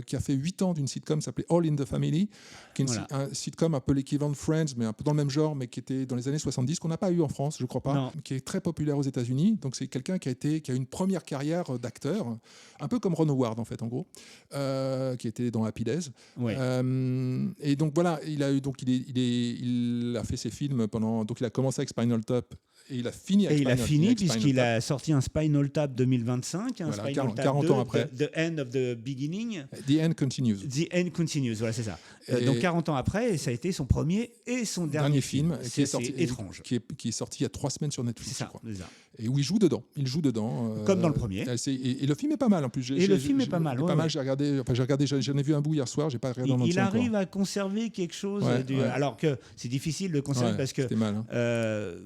qui a fait 8 ans d'une sitcom qui s'appelait All in the Family, qui est un sitcom un peu l'équivalent de Friends, mais un peu dans le même genre, mais qui était dans les années 70, qu'on n'a pas eu en France, je crois pas, qui est très populaire aux États-Unis. Donc c'est quelqu'un qui a eu une première carrière d'acteur, un peu comme Ron Howard en fait, en gros, qui était dans Happy Days. Et donc voilà, il a fait ses films pendant. Donc il a commencé avec Spinal Tap. Et il a fini avec Spinal Tap. Et il a fini puisqu'il a sorti un Spinal Tap 2025, un Spinal Tap 40 ans après. The End of the Beginning. The End Continues. The End Continues, voilà, c'est ça. Donc 40 ans après, ça a été son premier et son dernier film. Qui est sorti, étrange. Qui est sorti il y a 3 semaines sur Netflix, c'est ça, je crois. C'est ça. Et où il joue dedans. Comme dans le premier. Et le film est pas mal en plus. Le film est pas mal. J'ai regardé, j'en ai vu un bout hier soir, j'ai pas regardé en entier. Il arrive à conserver quelque chose, alors que c'est difficile de conserver parce que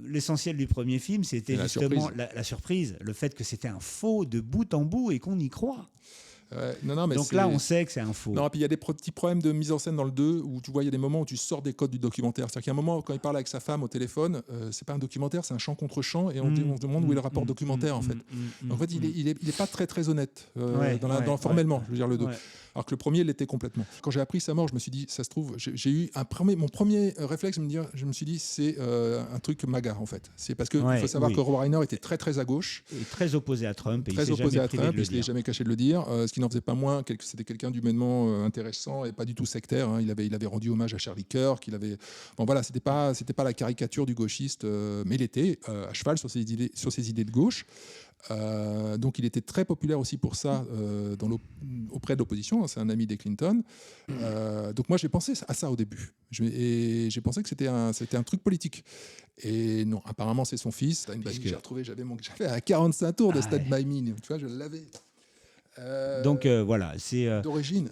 l'essentiel du premier film, c'était justement la surprise, le fait que c'était un faux de bout en bout et qu'on y croit. Donc là, on sait que c'est un faux. Non, et puis il y a des petits problèmes de mise en scène dans le 2 où tu vois, il y a des moments où tu sors des codes du documentaire. C'est-à-dire qu'il y a un moment, quand il parle avec sa femme au téléphone, c'est pas un documentaire, c'est un chant contre chant, et on demande où est le rapport documentaire en fait. En fait, il est pas très honnête formellement, je veux dire, le 2. Alors que le premier l'était complètement. Quand j'ai appris sa mort, je me suis dit, ça se trouve, j'ai eu mon premier réflexe, je me suis dit, c'est un truc MAGA en fait. C'est parce qu'il faut savoir que Rob Reiner était très à gauche. Et très opposé à Trump. Il ne s'est jamais caché de le dire. Ce qui n'en faisait pas moins, c'était quelqu'un d'humainement intéressant et pas du tout sectaire. Il avait rendu hommage à Charlie Kirk. C'était pas la caricature du gauchiste, mais il était à cheval sur ses idées de gauche. Donc il était très populaire aussi pour ça auprès de l'opposition. C'est un ami des Clinton. Donc moi j'ai pensé à ça au début. Et j'ai pensé que c'était un truc politique. Et non, apparemment c'est son fils. J'ai retrouvé, j'avais à 45 tours de Stand By Me. Tu vois, je l'avais. Donc voilà, c'est d'origine.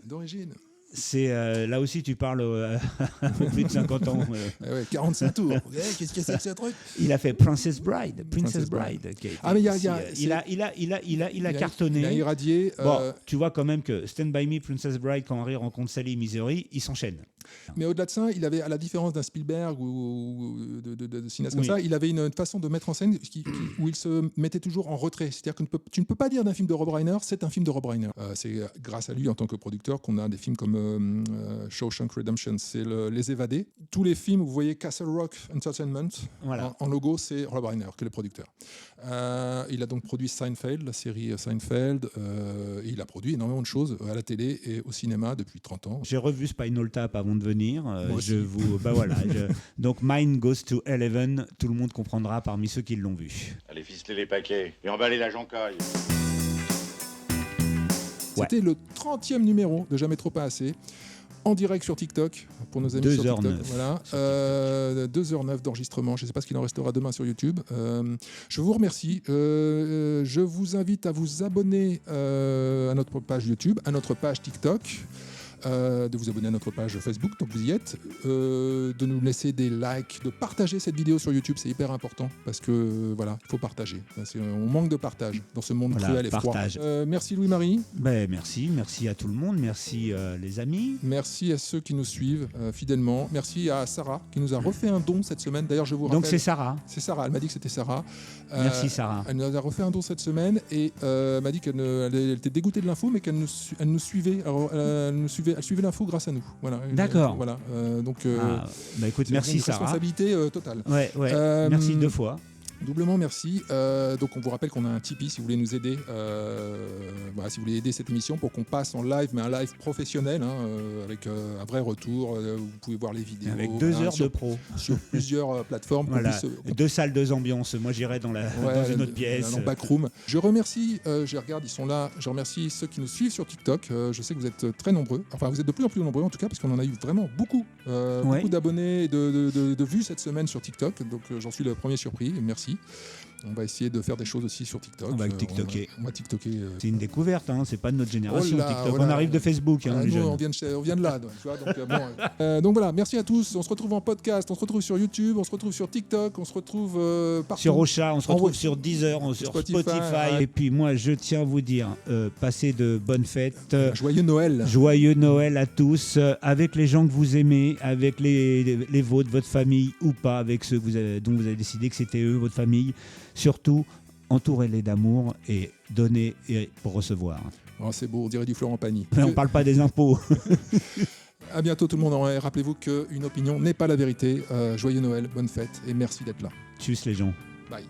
C'est là aussi tu parles plus de 50 ans. 45 tours. Qu'est-ce que c'est que ce truc? Il a fait Princess Bride. Il a cartonné. Il a irradié. Tu vois quand même que Stand By Me, Princess Bride, quand Harry rencontre Sally Misery, il s'enchaîne. Mais au-delà de ça, il avait, à la différence d'un Spielberg ou de cinéastes comme ça, il avait une façon de mettre en scène où il se mettait toujours en retrait. C'est-à-dire que tu ne peux pas dire d'un film de Rob Reiner, c'est un film de Rob Reiner. C'est grâce à lui en tant que producteur qu'on a des films comme Shawshank Redemption, c'est Les Évadés. Tous les films où vous voyez Castle Rock Entertainment, en logo, c'est Rob Reiner qui est le producteur. Il a donc produit Seinfeld, la série Seinfeld. Et il a produit énormément de choses à la télé et au cinéma depuis 30 ans. J'ai revu Spinal Tap avant de venir. Donc Mine Goes to Eleven, tout le monde comprendra parmi ceux qui l'ont vu. Allez ficeler les paquets et emballer la joncaille. C'était le 30e numéro de Jamais trop pas assez, en direct sur TikTok, pour nos amis sur TikTok. 2h09. Voilà. 2h09 d'enregistrement. Je ne sais pas ce qu'il en restera demain sur YouTube. Je vous remercie. Je vous invite à vous abonner à notre page YouTube, à notre page TikTok. De vous abonner à notre page Facebook, donc vous y êtes, de nous laisser des likes, de partager cette vidéo sur YouTube, c'est hyper important parce que il faut partager. On manque de partage dans ce monde cruel et froid. Merci Louis-Marie. Merci à tout le monde, merci les amis. Merci à ceux qui nous suivent fidèlement. Merci à Sarah qui nous a refait un don cette semaine. D'ailleurs, je vous rappelle. Donc c'est Sarah. C'est Sarah. Elle m'a dit que c'était Sarah. Merci Sarah. Elle nous a refait un don cette semaine et m'a dit qu'elle était dégoûtée de l'info, mais qu'elle nous suivait. Alors, elle suivait l'info grâce à nous. Voilà. D'accord. Donc, écoute, merci Sarah. Responsabilité totale. Merci 2 fois. Doublement merci. Donc on vous rappelle qu'on a un Tipeee si vous voulez nous aider, si vous voulez aider cette émission pour qu'on passe en live, mais un live professionnel avec un vrai retour. Vous pouvez voir les vidéos. Avec 2 heures de pro. Sur plusieurs plateformes. 2 salles, 2 ambiances. Moi j'irai dans une autre pièce. Dans le backroom. Je remercie, je regarde, ils sont là. Je remercie ceux qui nous suivent sur TikTok. Je sais que vous êtes très nombreux. Enfin, vous êtes de plus en plus nombreux en tout cas, parce qu'on en a eu vraiment beaucoup. Beaucoup d'abonnés et de vues cette semaine sur TikTok. Donc j'en suis le premier surpris. Merci. On va essayer de faire des choses aussi sur TikTok. On va TikToker. On va TikToker. C'est une découverte, c'est pas de notre génération. TikTok. On arrive de Facebook. Nous, on vient de là. Donc voilà, merci à tous. On se retrouve en podcast, on se retrouve sur YouTube, on se retrouve sur TikTok, on se retrouve partout. Sur Ocha, on se retrouve sur Deezer, sur Spotify. Et puis moi, je tiens à vous dire, passez de bonnes fêtes. Joyeux Noël. Joyeux Noël à tous, avec les gens que vous aimez, avec les vôtres, votre famille ou pas, avec ceux dont vous avez décidé que c'était eux, votre famille. Surtout, entourez-les d'amour et donnez pour recevoir. Oh, c'est beau, on dirait du Florent Pagny. Mais on ne parle pas des impôts. À bientôt tout le monde. Et rappelez-vous qu'une opinion n'est pas la vérité. Joyeux Noël, bonne fête et merci d'être là. Tchuss les gens. Bye.